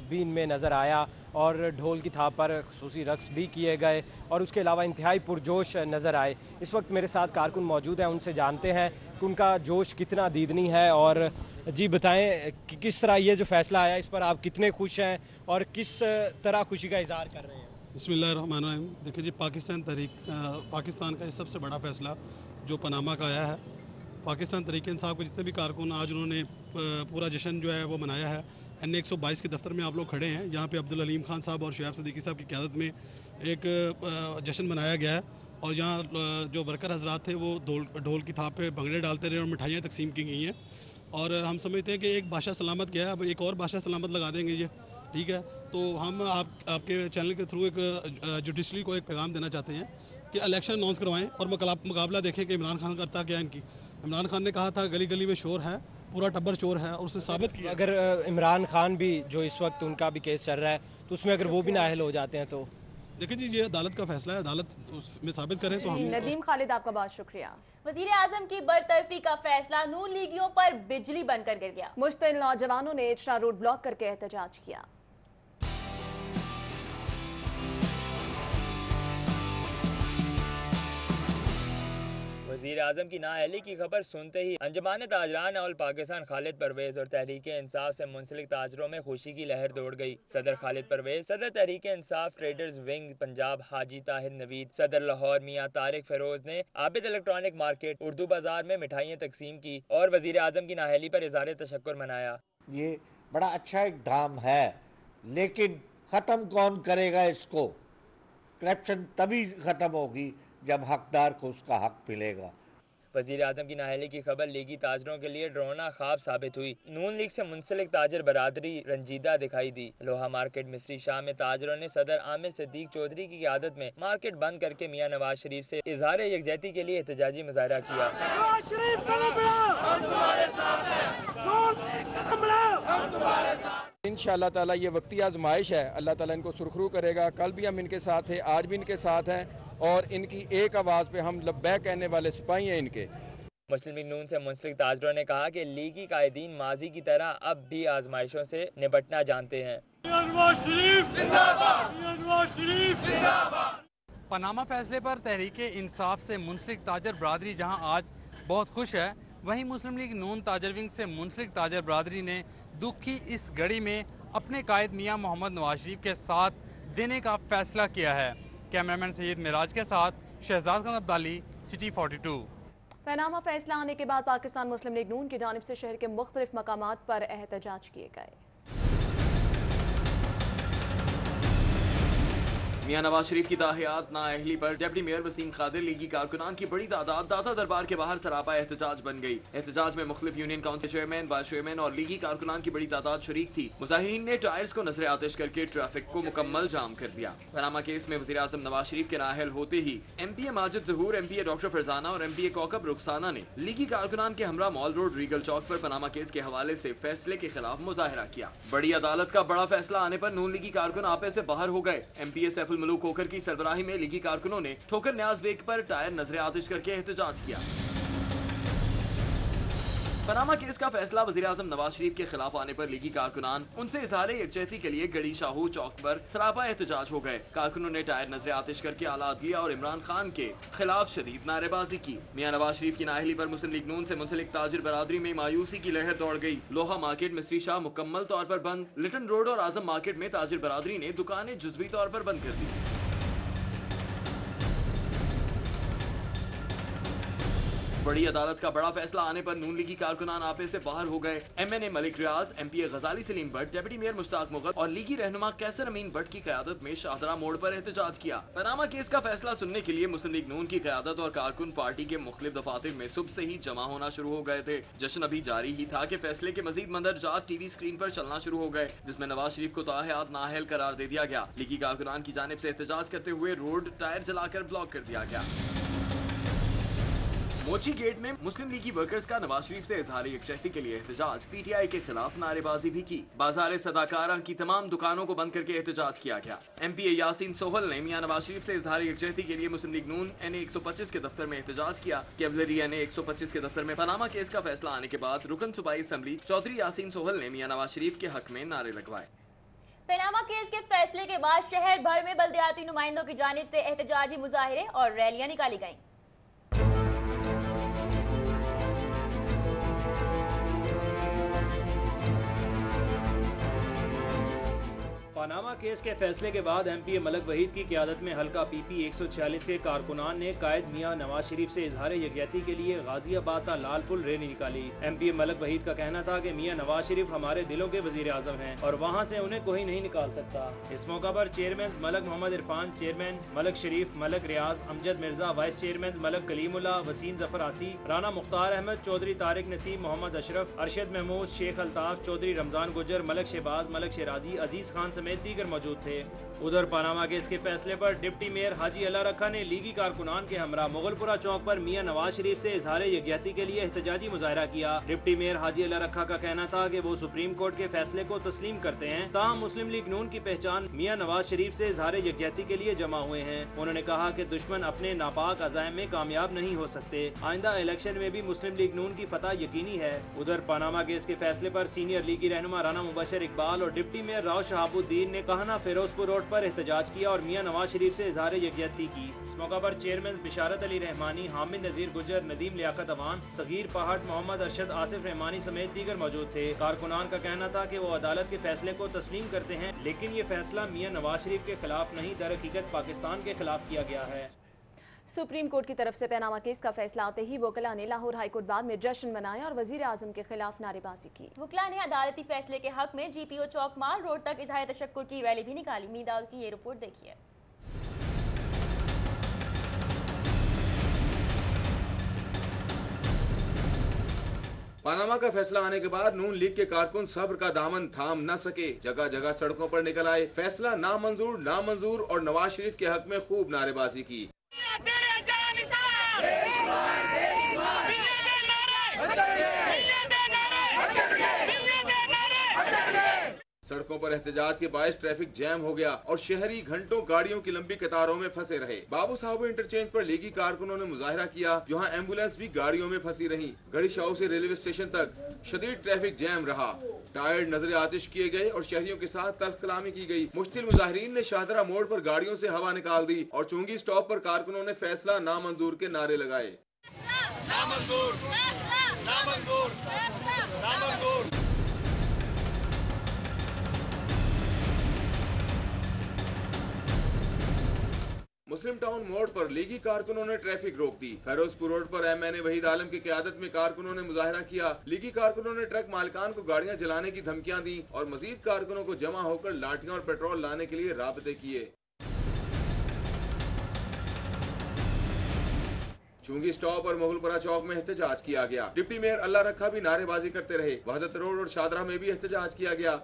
भी इनमें नज़र आया और ढोल की थाप पर खुसूसी रक्स भी किए गए और उसके अलावा इंतहाई पुरजोश नज़र आए। इस वक्त मेरे साथ कारकुन मौजूद हैं, उनसे जानते हैं कि उनका जोश कितना दीदनी है। और जी बताएं कि किस तरह ये जो फैसला आया इस पर आप कितने खुश हैं और किस तरह खुशी का इजहार कर रहे हैं?
बिस्मिल्लाहिर्रहमानिर्रहीम। देखिए जी, पाकिस्तान का ये सबसे बड़ा फ़ैसला जो पनामा का आया है। पाकिस्तान तहरीक इंसाफ के जितने भी कारकुन आज उन्होंने पूरा जश्न जो है वो मनाया है। NA 122 के दफ्तर में आप लोग खड़े हैं, यहाँ पे अब्दुल हलीम खान साहब और शुएब सिद्दीकी साहब की क़यादत में एक जश्न मनाया गया है और यहाँ जो वर्कर हजरात थे वो ढोल की थाप पे भंगड़े डालते रहे और मिठाइयाँ तकसीम की गई हैं। और हम समझते हैं कि एक बादशाह सलामत गया, अब एक और बादशाह सलामत लगा देंगे ये, ठीक है। तो हम आपके चैनल के थ्रू एक जुडिशरी को एक पैगाम देना चाहते हैं कि इलेक्शन अनाउंस करवाएं और मुकाबला देखें कि इमरान खान करता क्या इनकी। इमरान खान ने कहा था गली गली में शोर है, पूरा टब्बर चोर है और उसने साबित किया।
अगर इमरान खान भी जो इस वक्त उनका भी केस चल रहा है तो उसमें अगर वो भी नाअहल हो जाते हैं तो
देखिए जी, ये अदालत का फैसला है, अदालत उसमें साबित करें तो हम।
नदीम खालिद, आपका बहुत शुक्रिया।
वज़ीर आज़म की बरतरफी का फैसला नून लीगियों पर बिजली बनकर गिर गया।
मुश्तिल नौजवानों ने इचरा रोड ब्लॉक करके एहतजाज किया।
वज़ीर आज़म की नाअहली की खबर सुनते ही अंजमान ताजरान ऑल पाकिस्तान खालिद परवेज और तहरीक इंसाफ से मुंसलिक ताजरों में खुशी की लहर दौड़ गई। सदर खालिद परवेज, सदर तहरीक इंसाफ ट्रेडर्स विंग पंजाब हाजी ताहिर नवीद, सदर लाहौर मियाँ तारिक फरोज ने आबिद इलेक्ट्रॉनिक मार्केट उर्दू बाजार में मिठाइयाँ तकसीम की और वज़ीर आज़म की नाअहली पर इज़हार तशक्कुर मनाया।
ये बड़ा अच्छा इक़दाम है, लेकिन ख़त्म कौन करेगा इसको? करप्शन तभी ख़त्म होगी जब हकदार को उसका हक मिलेगा।
वज़ीर आज़म की नाअहली की खबर लीगी ताजरों के लिए डरावना ख्वाब साबित हुई। नून लीग से मुंसलिक ताजर बरादरी रंजीदा दिखाई दी। लोहा मार्केट मिस्री शाह में ताजरों ने सदर आमिर सिद्दीक चौधरी की क़यादत में मार्केट बंद करके मियां नवाज शरीफ से इजहार यकजहती के लिए एहतजाजी मुजाहरा किया।
इंशाअल्लाह ताला ये वक्ती आजमाइश है, अल्लाह ताला इनको सुरखरू करेगा। कल भी हम इनके साथ थे, आज भी इनके साथ हैं और इनकी एक आवाज़ पे हम लब्बैक कहने वाले सिपाही हैं इनके।
मुस्लिम लीग नून से मुंसलिक ताजरों ने कहा कि लीगी कायदीन माजी की तरह अब भी आजमाइशों से निपटना जानते हैं।
पनामा फैसले पर तहरीक इंसाफ से मुंसलिक ताजर बरादरी जहां आज बहुत खुश है, वहीं मुस्लिम लीग नून ताजर विंग से मुंसलिक ताजर बरादरी ने दुख की इस घड़ी में अपने कायद मियां मोहम्मद नवाज शरीफ के साथ देने का फैसला किया है। कैमरामैन सैयद मिराज के साथ शहजाद खान अब्दाली, सिटी 42।
पनामा फैसला आने के बाद पाकिस्तान मुस्लिम लीग नून की जानिब से शहर के मुख्तलिफ मकामात पर एहतजाज किए गए।
मियां नवाज शरीफ की ताहियात नाअहली पर डिप्टी मेयर वसीम खादिर लीगी कारकुनान की बड़ी तादाद दाता दरबार के बाहर सरापा एहतजाज बन गई। एहतजाज में मुख्तलिफ union council chairman, vice chairman और लीगी कारकुनान की बड़ी तादाद शरीक थी। मुजाहिरीन ने टायर्स को नजर आतिश करके ट्रैफिक को मुकम्मल जाम कर दिया। पनामा केस में वज़ीर आज़म नवाज शरीफ के नाअहल होते ही MPA माजिद ज़हूर, MPA डॉक्टर फरजाना और MPA कौकब रुखसाना ने लीगी कारकुनान के हमरा मॉल रोड रीगल चौक पर पनामा केस के हवाले से फैसले के खिलाफ मुजाहरा किया। बड़ी अदालत का बड़ा फैसला आने पर नून लीगी कारकुन आपे से बाहर हो गए। MPA सैफुल मलूक कोकर की सरबराही में लीगी कारकुनों ने ठोकर न्याज बेग पर टायर नजर आतिश करके एहतजाज किया। पनामा केस का फैसला वज़ीर आज़म नवाज शरीफ के खिलाफ आने पर लीगी कारकुनान उनसे इजहार यकजहती के लिए गड़ी शाहू चौक पर सरापा एहतजाज हो गए। कारकुनों ने टायर नजर आतिश करके आला अदलिया और इमरान खान के खिलाफ शदीद नारेबाजी की। मियां नवाज शरीफ की नाअहली पर मुस्लिम लीग नून से मुंसलिक ताजिर बरादरी में मायूसी की लहर दौड़ गई। लोहा मार्केट मिस्री शाह मुकम्मल तौर पर बंद। लिटन रोड और आजम मार्केट में ताजिर बरादरी ने दुकानें जुज़वी तौर पर बंद कर दी। बड़ी अदालत का बड़ा फैसला आने पर नून लीगी कारकुनान आपे से बाहर हो गए। MNA मलिक रियाज, MPA गजाली सलीम भट्ट, डिप्टी मेयर मुश्ताक मुगल और लीगी रहनुमा कैसर अमीन भट्ट की क़यादत में शाहदरा मोड़ पर एहतजाज किया। पनामा केस का फैसला सुनने के लिए मुस्लिम लीग नून की क़यादत और कारकुन पार्टी के मुख्तलिफ दफातर में सुबह से ही जमा होना शुरू हो गए थे। जश्न अभी जारी ही था कि फैसले के मजीद मंदरजात TV स्क्रीन पर चलना शुरू हो गए, जिसमें नवाज शरीफ को ताहियात नाअहल करार दे दिया गया। लीगी कारकुनान की जानिब से एहतजाज करते हुए रोड टायर जलाकर ब्लॉक कर दिया गया। मोची गेट में मुस्लिम लीगी वर्कर्स का नवाज शरीफ से इजहार यकजहती के लिए एहतजाज, PTI के खिलाफ नारेबाजी भी की। बाजार सदाकारा की तमाम दुकानों को बंद करके एहतजाज किया गया। MPA यासीन सोहल ने मियां नवाज शरीफ से इजहार यकजहती के लिए मुस्लिम लीग नून NA 125 के दफ्तर में एहतजाज किया। कैवलरी NA 125 के दफ्तर में पनामा केस का फैसला आने के बाद रुकन सूबाई असम्बली चौधरी यासीन सोहल ने मियां नवाज शरीफ के हक में नारे लगवाए।
पनामा केस के फैसले के बाद शहर भर में बल्दियाती नुमाइंदों की जानिब से एहतजाजी मुजाहिरे और रैलियां निकाली गईं।
पनामा केस के फैसले के बाद MPA मलक वहीद की क़यादत में हल्का PP 146 के कारकुनान ने कायद मियां नवाज शरीफ से इजहार यकजहती के लिए गाजियाबाद का लालपुल रैली निकाली। MPA मलक वहीद का कहना था कि मियां नवाज शरीफ हमारे दिलों के वजीर आजम हैं और वहाँ से उन्हें कोई नहीं निकाल सकता। इस मौका पर चेयरमैन मलक मोहम्मद इरफान, चेयरमैन मलक शरीफ, मलक रियाज, अमजद मिर्जा, वाइस चेयरमैन मलक कलीमुल्ला, वसीम जफर आसी, राना मुख्तार अहमद, चौधरी तारिक नसीम, मोहम्मद अशरफ, अरशद महमूद, शेख अल्ताफ, चौधरी रमजान गुजर, मलक शहबाज, मलक शराजी, अजीज खान समेत दीगर मौजूद थे। उधर पनामा केस के फैसले पर डिप्टी मेयर हाजी अल्लाह रखा ने लीगी कारकुनान के हमरा मुगलपुरा चौक पर मियां नवाज शरीफ से इजहार यकजहती के लिए एहतजाजी मुजाहरा किया। डिप्टी मेयर हाजी अल्लाह रखा का कहना था कि वो सुप्रीम कोर्ट के फैसले को तस्लीम करते हैं, ताहम मुस्लिम लीग नून की पहचान मियां नवाज शरीफ से इजहार यकजहती के लिए जमा हुए हैं। उन्होंने कहा कि दुश्मन अपने नापाक अज़ाइम में कामयाब नहीं हो सकते। आइंदा इलेक्शन में भी मुस्लिम लीग नून की फतह यकीनी है। उधर पनामा केस के फैसले पर सीनियर लीगी रहनुमा राना मुबशर इकबाल और डिप्टी मेयर राव शहाबुद्दीन ने कहना फिरोजपुर रोड पर एहतजाज किया और मियां नवाज शरीफ से इजहार यकजहती की। इस मौका पर चेयरमैन बिशारत अली रहमानी, हामिद नजीर गुजर, नदीम लियाकत अवान, सगीर पहाड़, मोहम्मद अरशद आसिफ रहमानी समेत दीगर मौजूद थे। कारकुनान का कहना था कि वो अदालत के फैसले को तस्लीम करते हैं, लेकिन ये फैसला मियां नवाज शरीफ के खिलाफ नहीं, दर हकीकत पाकिस्तान के खिलाफ किया गया है।
सुप्रीम कोर्ट की तरफ से पनामा केस का फैसला आते ही वकला ने लाहौर हाई कोर्ट बाद में जश्न मनाया और वजीर आजम के खिलाफ नारेबाजी की।
वकला ने अदालती फैसले के हक में GPO चौक माल रोड तक इजहार तशक्कुर की रैली भी निकाली। मीदाल की ये रिपोर्ट देखिए।
पनामा का फैसला आने के बाद नून लीग के कारकुन सब्र का दामन थाम न सके, जगह जगह सड़कों पर निकल आए, फैसला नामंजूर नामंजूर और नवाज शरीफ के हक में खूब नारेबाजी की। सड़कों पर एहतजाज के बायस ट्रैफिक जैम हो गया और शहरी घंटों गाड़ियों की लंबी कतारों में फंसे रहे। बाबू साहब इंटरचेंज पर लीगी कारकुनों ने मुजाहरा किया, जहां एम्बुलेंस भी गाड़ियों में फंसी रही। गढ़ी शाह से रेलवे स्टेशन तक शदीद ट्रैफिक जैम रहा। टायर नजर आतिश किए गए और शहरियों के साथ तल्ख कलामी की गई। मुश्तिल मुजाहिरीन ने शाहदरा मोड़ पर गाड़ियों से हवा निकाल दी और चुंगी स्टॉप पर कारकुनों ने फैसला नामंजूर के नारे लगाए। मुस्लिम टाउन मोड़ पर लीगी कारकुनों ने ट्रैफिक रोक दी। फेरोजपुर रोड पर MNA वहीद आलम की क़यादत में कारकुनों ने मुजाहरा किया। लीगी कारकुनों ने ट्रक मालिकान को गाड़ियां जलाने की धमकियां दी और मजीद कारकुनों को जमा होकर लाठियां और पेट्रोल लाने के लिए राबते किए। चुंगी स्टॉप और मुगलपुरा चौक में एहतजाज किया गया। डिप्टी मेयर अल्लाह रखा भी नारेबाजी करते रहे। वहदत रोड और शादरा में भी एहतजाज किया गया।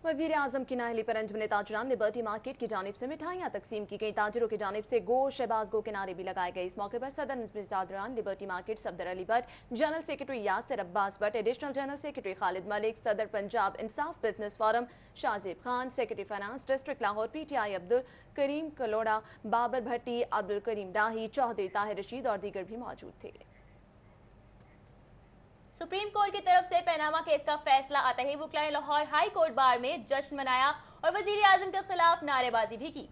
वजीर आजम की नाअहली पर अंजुमन ताजरान लिबर्टी मार्केट की जानिब से मिठाइयाँ तकसीम की गई। ताजरों की जानिब से गो शहबाज गो के नारे भी लगाए गए। इस मौके पर सदर Anjuman Tajran Liberty Market Safdar Ali Bhatt, general secretary Yasir Abbas Bhatt, additional general secretary Khalid Malik, सदर Punjab Insaf business forum Shahzeb Khan, secretary finance district Lahore PTI Abdul Karim Kaloda, Babar Bhatti, Abdul Karim Dahi, Chaudhry Tahir Rashid और दीगर भी मौजूद थे।
सुप्रीम कोर्ट की तरफ से पनामा केस का फैसला आते ही वकील लाहौर हाई कोर्ट बार में जश्न मनाया और वजीर आजम के खिलाफ नारेबाजी भी की।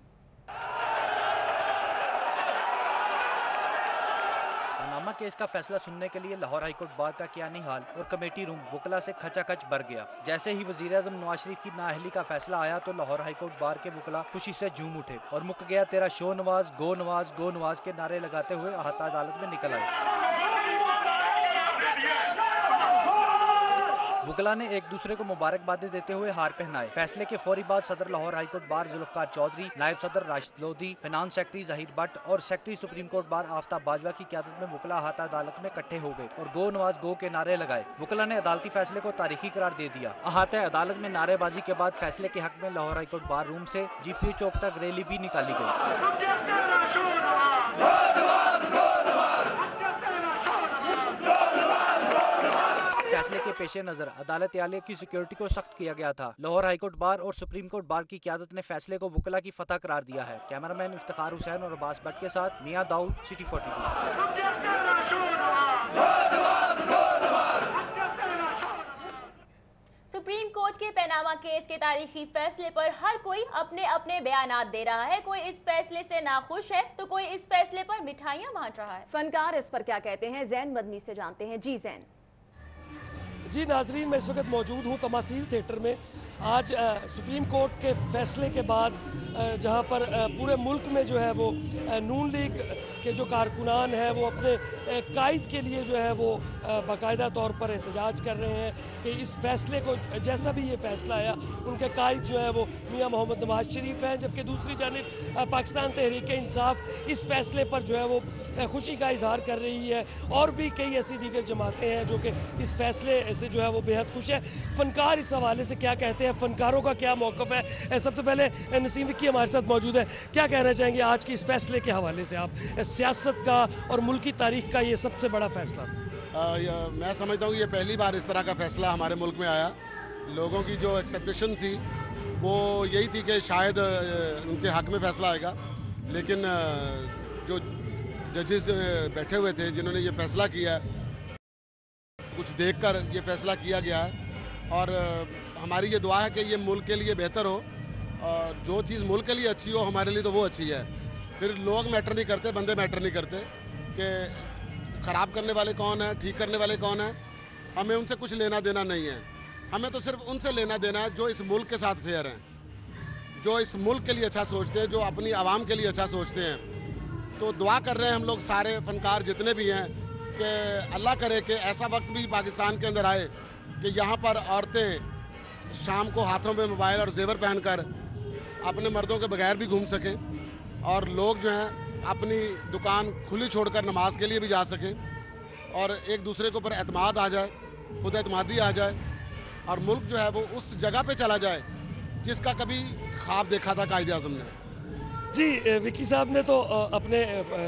पनामा केस का फैसला सुनने के लिए लाहौर हाईकोर्ट बार का कियानी हाल और कमेटी रूम वकला से खचाखच भर गया। जैसे ही वजीर आजम नवाज शरीफ की नाअहली का फैसला आया तो लाहौर हाईकोर्ट बार के वकला खुशी से झूम उठे और मुक गया तेरा शो नवाज गो नवाज गो नवाज के नारे लगाते हुए अहाता अदालत में निकल आए। वकला ने एक दूसरे को मुबारकबादें देते हुए हार पहनाए। फैसले के फौरी बाद सदर लाहौर हाईकोर्ट बार जुल्फकार चौधरी, नायब सदर राशिद लोधी, फाइनेंस सेक्रेटरी जहीर भट्ट और secretary supreme court bar Aftab Bajwa की क़यादत में वकला अहाता अदालत में इकट्ठे हो गए और गो नवाज गो के नारे लगाए। वकला ने अदालती फैसले को तारीखी करार दे दिया। अहाता अदालत में नारेबाजी के बाद फैसले के हक में लाहौर हाईकोर्ट बार रूम से GPU चौक तक रैली भी निकाली गई। फैसले के पेश नजर अदालत आलिया की सिक्योरिटी को सख्त किया गया था। लाहौर हाईकोर्ट बार और सुप्रीम कोर्ट बार की क़यादत ने फैसले को वकला की फतह करार दिया है। कैमरामैन इफ्तिखार हुसैन और अब्बास भट्ट के साथ मियां दाऊद, सिटी 42।
सुप्रीम कोर्ट के पनामा केस के तारीखी फैसले पर हर कोई अपने अपने बयानात दे रहा है। कोई इस फैसले से नाखुश है तो कोई इस फैसले पर मिठाइयां बांट रहा है।
फनकार इस पर क्या कहते हैं, जैन मदनी से जानते हैं। जी जैन।
जी नाजरीन, मैं इस वक्त मौजूद हूँ तमासील थिएटर में। आज सुप्रीम कोर्ट के फैसले के बाद जहाँ पर पूरे मुल्क में जो है वो नून लीग के जो कारकुनान हैं वो अपने कायद के लिए जो है वो बाकायदा तौर पर एहतजाज कर रहे हैं कि इस फैसले को, जैसा भी ये फैसला आया, उनके कायद जो है वो मियां मोहम्मद नवाज शरीफ हैं। जबकि दूसरी जानिब पाकिस्तान तहरीक इंसाफ इस फैसले पर जो है वो खुशी का इजहार कर रही है और भी कई ऐसी दीगर जमातें हैं जो कि इस फैसले से जो है वो बेहद खुश है। फनकार इस हवाले से क्या कहते हैं, फनकारों का क्या मौक़िफ़ है? सबसे पहले नसीम विक्की हमारे साथ मौजूद है। क्या कहना चाहेंगे आज की इस फैसले के हवाले से, आप सियासत का और मुल्की तारीख का ये सबसे बड़ा फैसला?
मैं समझता हूँ ये पहली बार इस तरह का फैसला हमारे मुल्क में आया। लोगों की जो एक्सपेक्टेशन थी वो यही थी कि शायद उनके हक में फैसला आएगा, लेकिन जो जजेस बैठे हुए थे जिन्होंने ये फैसला किया, कुछ देखकर ये फैसला किया गया है और हमारी ये दुआ है कि ये मुल्क के लिए बेहतर हो और जो चीज़ मुल्क के लिए अच्छी हो हमारे लिए तो वो अच्छी है। फिर लोग मैटर नहीं करते, बंदे मैटर नहीं करते कि ख़राब करने वाले कौन है, ठीक करने वाले कौन है। हमें उनसे कुछ लेना देना नहीं है। हमें तो सिर्फ उनसे लेना देना है जो इस मुल्क के साथ फेयर हैं, जो इस मुल्क के लिए अच्छा सोचते हैं, जो अपनी आवाम के लिए अच्छा सोचते हैं। तो दुआ कर रहे हैं हम लोग सारे फनकार जितने भी हैं कि अल्लाह करे कि ऐसा वक्त भी पाकिस्तान के अंदर आए कि यहाँ पर औरतें शाम को हाथों में मोबाइल और जेवर पहनकर अपने मर्दों के बगैर भी घूम सकें और लोग जो हैं अपनी दुकान खुली छोड़कर नमाज के लिए भी जा सकें और एक दूसरे के ऊपर एतमाद आ जाए खुद एतमादी आ जाए और मुल्क जो है वो उस जगह पे चला जाए जिसका कभी ख्वाब देखा था कायदे आज़म ने।
जी, विकी साहब ने तो अपने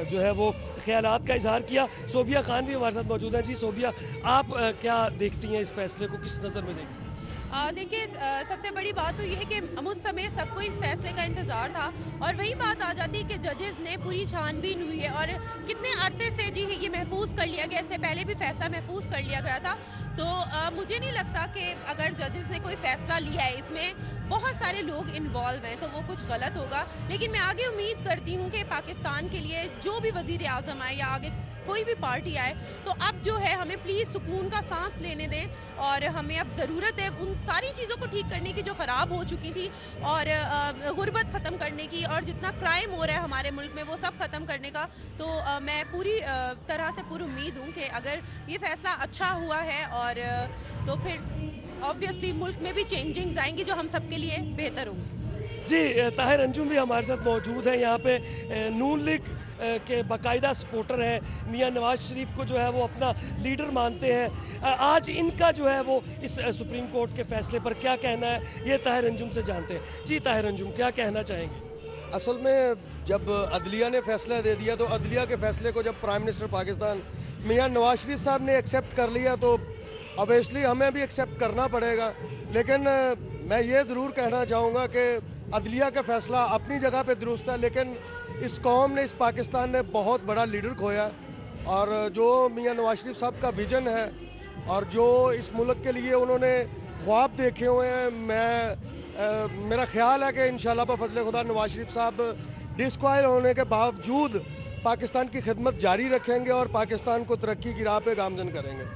जो है वो ख्यालात का इजहार किया। सोबिया खान भी हमारे साथ मौजूद हैं। जी सोबिया, आप क्या देखती हैं, इस फैसले को किस नज़र में देखती हैं?
देखिए, सबसे बड़ी बात तो ये है कि मुझ समय सबको इस फैसले का इंतज़ार था और वही बात आ जाती है कि जजेस ने पूरी छानबीन हुई है और कितने अरसे से जी ये महफूज कर लिया गया, इससे पहले भी फैसला महफूज कर लिया गया था। तो मुझे नहीं लगता कि अगर जजेस ने कोई फैसला लिया है, इसमें बहुत सारे लोग इन्वॉल्व हैं, तो वो कुछ गलत होगा। लेकिन मैं आगे उम्मीद करती हूँ कि पाकिस्तान के लिए जो भी वज़ीर आज़म आए या आगे कोई भी पार्टी आए, तो अब जो है हमें प्लीज़ सुकून का सांस लेने दें और हमें अब ज़रूरत है उन सारी चीज़ों को ठीक करने की जो ख़राब हो चुकी थी और गुर्बत ख़त्म करने की और जितना क्राइम हो रहा है हमारे मुल्क में वो सब ख़त्म करने का। तो मैं पूरी तरह से पूरी उम्मीद हूँ कि अगर ये फ़ैसला अच्छा हुआ है और तो फिर ऑब्वियसली मुल्क में भी चेंजिंग्स आएंगी जो हम सब के लिए बेहतर होंगी।
जी, ताहिर अंजुम भी हमारे साथ मौजूद है। यहाँ पे नून लीग के बाकायदा सपोर्टर हैं, मियां नवाज शरीफ को जो है वो अपना लीडर मानते हैं। आज इनका जो है वो इस सुप्रीम कोर्ट के फैसले पर क्या कहना है, ये ताहिर अंजुम से जानते हैं। जी ताहिर अंजुम, क्या कहना चाहेंगे?
असल में जब अदलिया ने फैसला दे दिया तो अदलिया के फैसले को जब प्राइम मिनिस्टर पाकिस्तान मियां नवाज शरीफ साहब ने एक्सेप्ट कर लिया तो ऑब्वियसली हमें भी एक्सेप्ट करना पड़ेगा। लेकिन मैं ये ज़रूर कहना चाहूँगा कि अदलिया का फ़ैसला अपनी जगह पे दुरुस्त है, लेकिन इस कौम ने, इस पाकिस्तान ने बहुत बड़ा लीडर खोया और जो मियां नवाज शरीफ साहब का विज़न है और जो इस मुल्क के लिए उन्होंने ख्वाब देखे हुए हैं, मेरा ख्याल है कि इंशाल्लाह बफज़ल खुदा नवाज शरीफ साहब डिस्क्वालिफाई होने के बावजूद पाकिस्तान की खिदमत जारी रखेंगे और पाकिस्तान को तरक्की की राह पे गामजन करेंगे।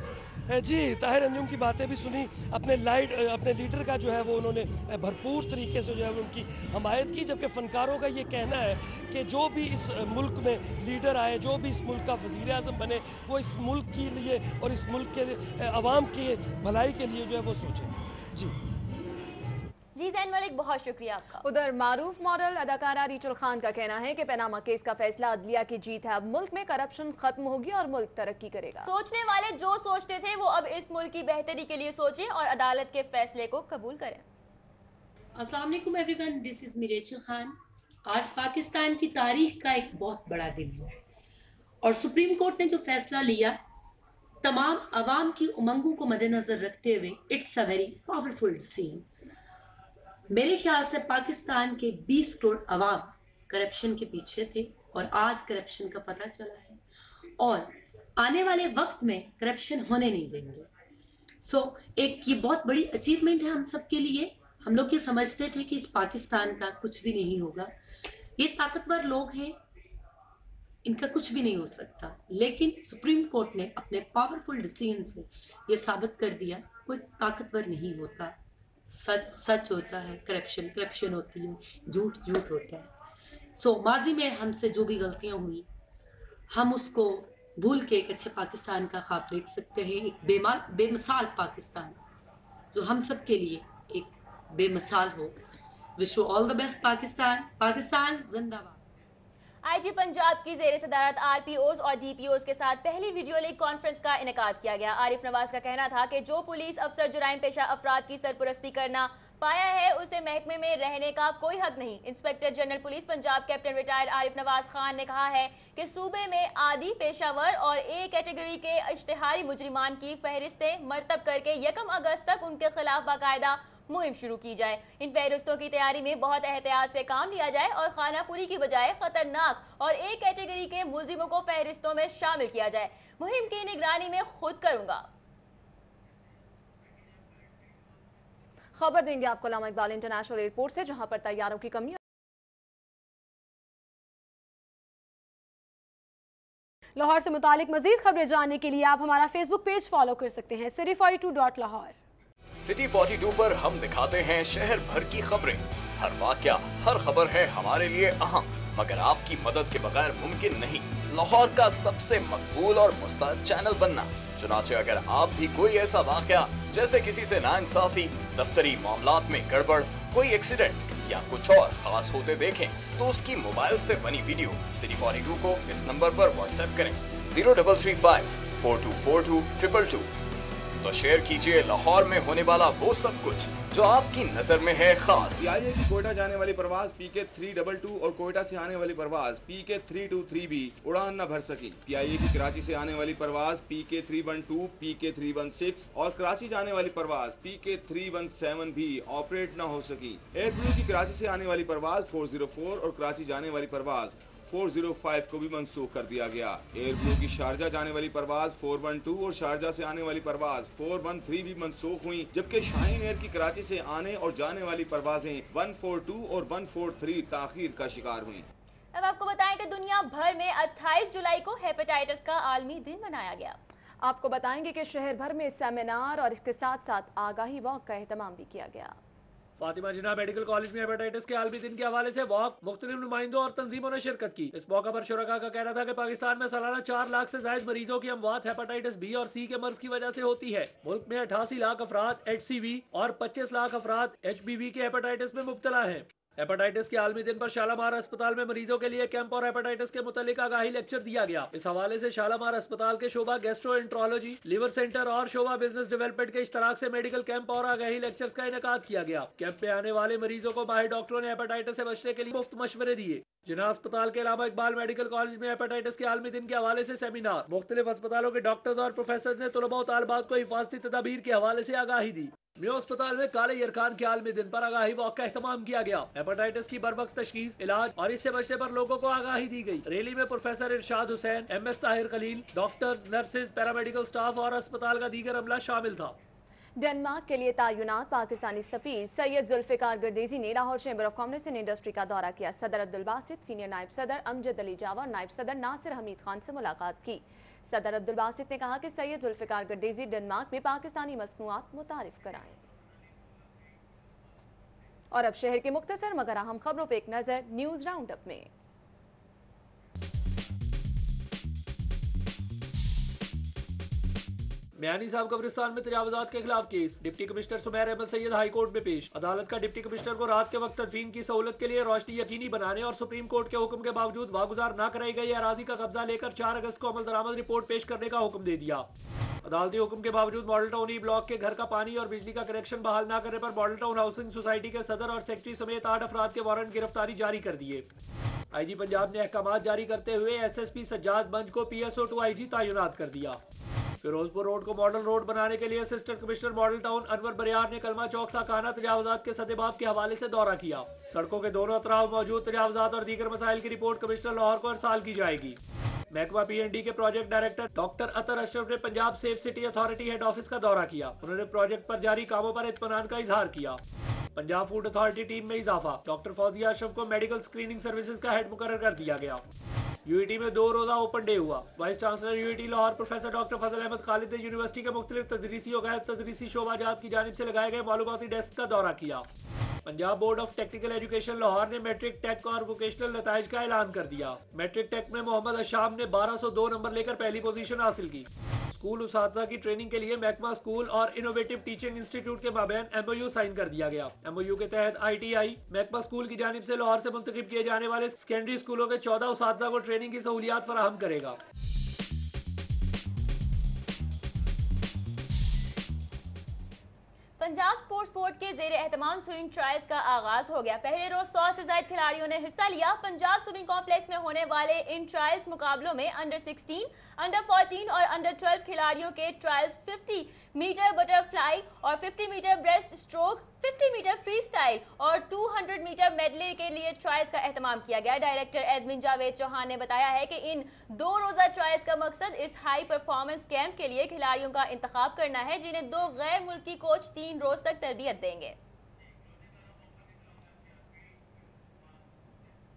जी, ताहिर अंजुम की बातें भी सुनी। अपने लीडर का जो है वो उन्होंने भरपूर तरीके से जो है उनकी हमायत की, जबकि फ़नकारों का ये कहना है कि जो भी इस मुल्क में लीडर आए, जो भी इस मुल्क का वज़ीर आज़म बने, वो इस मुल्क के लिए और इस मुल्क के अवाम की भलाई के लिए जो है वो सोचे। जी
जैन मलिक, बहुत शुक्रिया आपका।
उधर मारूफ मॉडल अदाकारा रीचल खान का कहना है कि पनामा केस का फैसला अदलिया की जीत है। अब मुल्क में करप्शन खत्म होगी और मुल्क तरक्की करेगा।
सोचने वाले जो सोचते थे वो अब इस मुल्क की बेहतरी के लिए सोचें और अदालत के फैसले को कबूल करें।
अस्सलाम वालेकुम everyone, this is me Rachel Khan. आज पाकिस्तान की तारीख का एक बहुत बड़ा दिन है और सुप्रीम कोर्ट ने जो फैसला लिया, तमाम अवाम की उमंगों को मद्देनजर रखते हुए, it's a very powerful decision. मेरे ख्याल से पाकिस्तान के 20 करोड़ अवाम करप्शन के पीछे थे और आज करप्शन का पता चला है और आने वाले वक्त में करप्शन होने नहीं देंगे। एक ये बहुत बड़ी अचीवमेंट है हम सब के लिए। हम लोग ये समझते थे कि इस पाकिस्तान का कुछ भी नहीं होगा, ये ताकतवर लोग हैं, इनका कुछ भी नहीं हो सकता, लेकिन सुप्रीम कोर्ट ने अपने पावरफुल डिसीजन से ये साबित कर दिया कोई ताकतवर नहीं होता, सच सच होता है, करप्शन करप्शन होती है, झूठ झूठ होता है। माजी में हमसे जो भी गलतियां हुई, हम उसको भूल के एक अच्छे पाकिस्तान का ख्वाब देख सकते हैं, एक बेमिसाल पाकिस्तान जो हम सब के लिए एक बेमिसाल हो। Wish you all the best Pakistan, Pakistan जिंदाबाद।
आईजी पंजाब की ज़ेर सदारत आरपीओज और डीपीओज के साथ पहली वीडियो लिंक कॉन्फ्रेंस का इनेकाद किया गया। आरिफ नवाज का कहना था कि जो पुलिस अफसर जुराइम पेशा अफराद की सरपरस्ती करना पाया है उसे महकमे में रहने का कोई हक नहीं। Inspector general police Punjab captain retired Arif Nawaz Khan ने कहा है कि सूबे में आदि पेशावर और ए कैटेगरी के इश्तिहारी मुजरिमान की फहरिस्तें मरतब करके 1 अगस्त तक उनके खिलाफ बाकायदा मुहिम शुरू की जाए। इन फहरिस्तों की तैयारी में बहुत एहतियात से काम लिया जाए और खानापुरी की बजाय खतरनाक और ए कैटेगरी के मुलजिमों को फहरिस्तों में शामिल किया जाए। मुहिम की निगरानी में खुद करूंगा।
खबर देंगे आपको अल्लामा इकबाल इंटरनेशनल एयरपोर्ट से, जहां पर तैयारों की कमी। लाहौर से मुतालिक मजीद खबरें जानने के लिए आप हमारा फेसबुक पेज फॉलो कर सकते हैं, city42.lahore।
सिटी 42 पर हम दिखाते हैं शहर भर की खबरें। हर वाकया, हर खबर है हमारे लिए अहम, मगर आपकी मदद के बगैर मुमकिन नहीं लाहौर का सबसे मकबूल और मुस्तैद चैनल बनना। चुनाचे अगर आप भी कोई ऐसा वाकया जैसे किसी से नाइंसाफी, दफ्तरी मामलात में गड़बड़, कोई एक्सीडेंट या कुछ और खास होते देखें तो उसकी मोबाइल से बनी वीडियो सिटी 42 को इस नंबर पर व्हाट्सएप करें 0335 4242 222। तो शेयर कीजिए लाहौर में होने वाला वो सब कुछ जो आपकी नजर में है खास।
PIA की कोयटा जाने वाली परवाज PK 322 और कोयटा से आने वाली परवाज PK 323 भी उड़ान न भर सकी। PIA की कराची से आने वाली परवाज PK 312, PK 316 और कराची जाने वाली परवाज PK 317 भी ऑपरेट न हो सकी। एयर ब्लू की कराची से आने वाली परवाज 404 और कराची जाने वाली परवाज 405 को भी मंसूख कर दिया गया। एयर ब्लू की शारजा जाने वाली परवाज 412 और शारजा से आने वाली परवाज 413 भी मंसूख हुई, जबकि शाहीन एयर की कराची से आने और जाने वाली परवाजें 142 और 143 ताखीर का शिकार हुई।
अब आपको बताएं कि दुनिया भर में 28 जुलाई को हेपेटाइटिस का आलमी दिन मनाया गया।
आपको बताएंगे कि शहर भर में सेमिनार और इसके साथ साथ आगाही वॉक का एहतमाम भी किया गया।
फातिमा जिन्ना मेडिकल कॉलेज में हेपेटाइटिस के आलमी दिन के हवाले से वॉक मुख्तलिफ नुमाइंदों और तंजीमों ने शिरकत की। इस मौका पर शुरका का कहना था कि पाकिस्तान में सालाना 4 लाख से ज्यादा मरीजों की अमवात हेपेटाइटिस बी और सी के मर्ज की वजह से होती है। मुल्क में 88 लाख अफराद HCV और 25 लाख अफराद HBV के हेपेटाइटिस में मुब्तला है। हेपेटाइटिस के आलमी दिन पर शालामार अस्पताल में मरीजों के लिए कैंप और हेपेटाइटिस के मुतालिक आगाही लेक्चर दिया गया। इस हवाले से शालामार अस्पताल के शोबा गैस्ट्रोएंट्रोलॉजी, लिवर सेंटर और शोबा बिजनेस डेवलपमेंट के इश्तराक से मेडिकल कैंप और आगाही लेक्चर्स का इनेकाद किया गया। कैंप में आने वाले मरीजों को माहिर डॉक्टरों ने हेपेटाइटिस से बचने के लिए मुफ्त मशवरे दिए। जिन्ना अस्पताल के अलावा इकबाल मेडिकल कॉलेज में हेपेटाइटिस के आलमी दिन के हवाले से सेमिनार, मुख्तलिफ अस्पतालों के डॉक्टर्स और प्रोफेसर ने तलबा और तालिबात को हिफाजती तदाबीर के हवाले से आगाही दी। म्यो अस्पताल में काले यरखान के आलमी दिन पर आगाही वॉक का एहतमाम किया गया। हेपेटाइटिस की बरवक्त तशखीस, इलाज और इससे बचने पर लोगों को आगाही दी गई। रैली में professor Irshad Hussain, MS Tahir Khalil, doctors, nurses, paramedical staff और अस्पताल का दीगर अमला शामिल था।
डेनमार्क के लिए तैनात पाकिस्तानी सफीर सैयद जुल्फिकार गर्देजी ने Lahore chamber of commerce and industry का दौरा किया। सदर अब्दुल बासित, सीनियर नायब सदर अमजद अली जावा और नायब सदर नासिर हमीद खान से मुलाकात की। सदर अब्दुल बासित ने कहा कि सैयद जुल्फिकार गर्देजी डेनमार्क में पाकिस्तानी मसनूआत मुतारिफ कराएं। और अब शहर के मुख्तसर मगर अहम खबरों पर एक नजर न्यूज राउंड अप में।
मियानी साहब कब्रिस्तान में तजावुजात के खिलाफ केस, deputy commissioner Sumair Ahmed Syed high court में पेश। अदालत का डिप्टी कमिश्नर को रात के वक्त तदफीन की सहूलत के लिए रोशनी यकीनी बनाने और सुप्रीम कोर्ट के हुक्म के बावजूद वागुजार न कराई गई अराजी का कब्जा लेकर 4 अगस्त को अमल दरामद रिपोर्ट पेश करने का हुक्म दे दिया। अदालती हुक्म के बावजूद मॉडल टाउन ई ब्लॉक के घर का पानी और बिजली का कनेक्शन बहाल न करने पर मॉडल टाउन हाउसिंग सोसाइटी के सदर और सेक्रेटरी समेत 8 अफराद के वारंट गिरफ्तारी जारी कर दिए। IG पंजाब ने अहकामात जारी करते हुए SSP सज्जाद मंज को PSO to IG तैनात कर दिया। फिरोजपुर रोड को मॉडल रोड बनाने के लिए assistant commissioner model town Anwar बरियार ने कलमा चौक साखाना तजावुजात के सदेबाब के हवाले से दौरा किया। सड़कों के दोनों अतराफ मौजूद तजावुजात और दीगर मसाइल की रिपोर्ट कमिश्नर लाहौर को अरसाल की जाएगी। महकमा PND के प्रोजेक्ट डायरेक्टर डॉक्टर अतर अशरफ ने Punjab safe city authority head office का दौरा किया। उन्होंने प्रोजेक्ट पर जारी कामों पर इत्मीनान का इजहार किया। पंजाब फूड अथॉरिटी टीम में इजाफा, डॉक्टर फौजिया अशरफ को मेडिकल स्क्रीनिंग सर्विसेज का हेड मुकर्रर कर दिया गया। UET में 2 रोजा ओपन डे हुआ। Vice chancellor UET Lahore professor doctor Fazal Ahmad Khalid ने यूनिवर्सिटी के मुख्तलिफ तदरीसी और गैर तदरीसी शोबाजात की जानिब से लगाए गए मालूमाती डेस्क का दौरा किया। Punjab board of technical education Lahore ने मैट्रिक टेक और वोकेशनल नताइज का ऐलान कर दिया। मैट्रिक टेक में मोहम्मद अशाम ने 1202 नंबर लेकर पहली पोजीशन हासिल की। स्कूल उसातिज़ा की ट्रेनिंग के लिए महकमा स्कूल और इनोवेटिव टीचिंग इंस्टीट्यूट के माबैन MOU साइन कर दिया गया। MOU के तहत ITI महकमा स्कूल की जानिब से लाहौर से मुंतखब किए जाने वाले सेकेंडरी स्कूलों के 14 उसातिज़ा को ट्रेनिंग की सहूलियात फराहम करेगा।
पंजाब स्पोर्ट्स बोर्ड के जेर एहतमाम स्विमिंग ट्रायल्स का आगाज हो गया। पहले रोज 100 से ज्यादा खिलाड़ियों ने हिस्सा लिया। पंजाब स्विमिंग कॉम्प्लेक्स में होने वाले इन ट्रायल्स मुकाबलों में अंडर 16, अंडर 14 और अंडर 12 खिलाड़ियों के ट्रायल्स 50 मीटर बटरफ्लाई और 50 metre breast stroke, 50 metre freestyle और 200 मीटर मेडले के लिए ट्रायल्स का एहतमाम किया गया। डायरेक्टर एडमिन जावेद चौहान ने बताया है कि इन 2 रोजा ट्रायल्स का मकसद इस हाई परफॉर्मेंस कैंप के लिए खिलाड़ियों का इंतखाब करना है, जिन्हें 2 गैर मुल्की कोच 3 रोज तक तरबियत देंगे।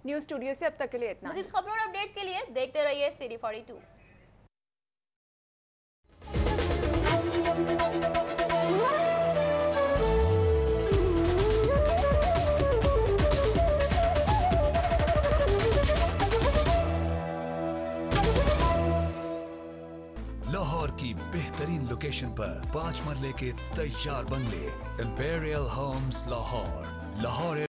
न्यूज स्टूडियो से अब तक के लिए इतना।
मज़ीद खबरों और अपडेट्स के लिए देखते रहिए CD 42।
लाहौर की बेहतरीन लोकेशन पर 5 मरले के तैयार बंगले, इंपीरियल होम्स लाहौर।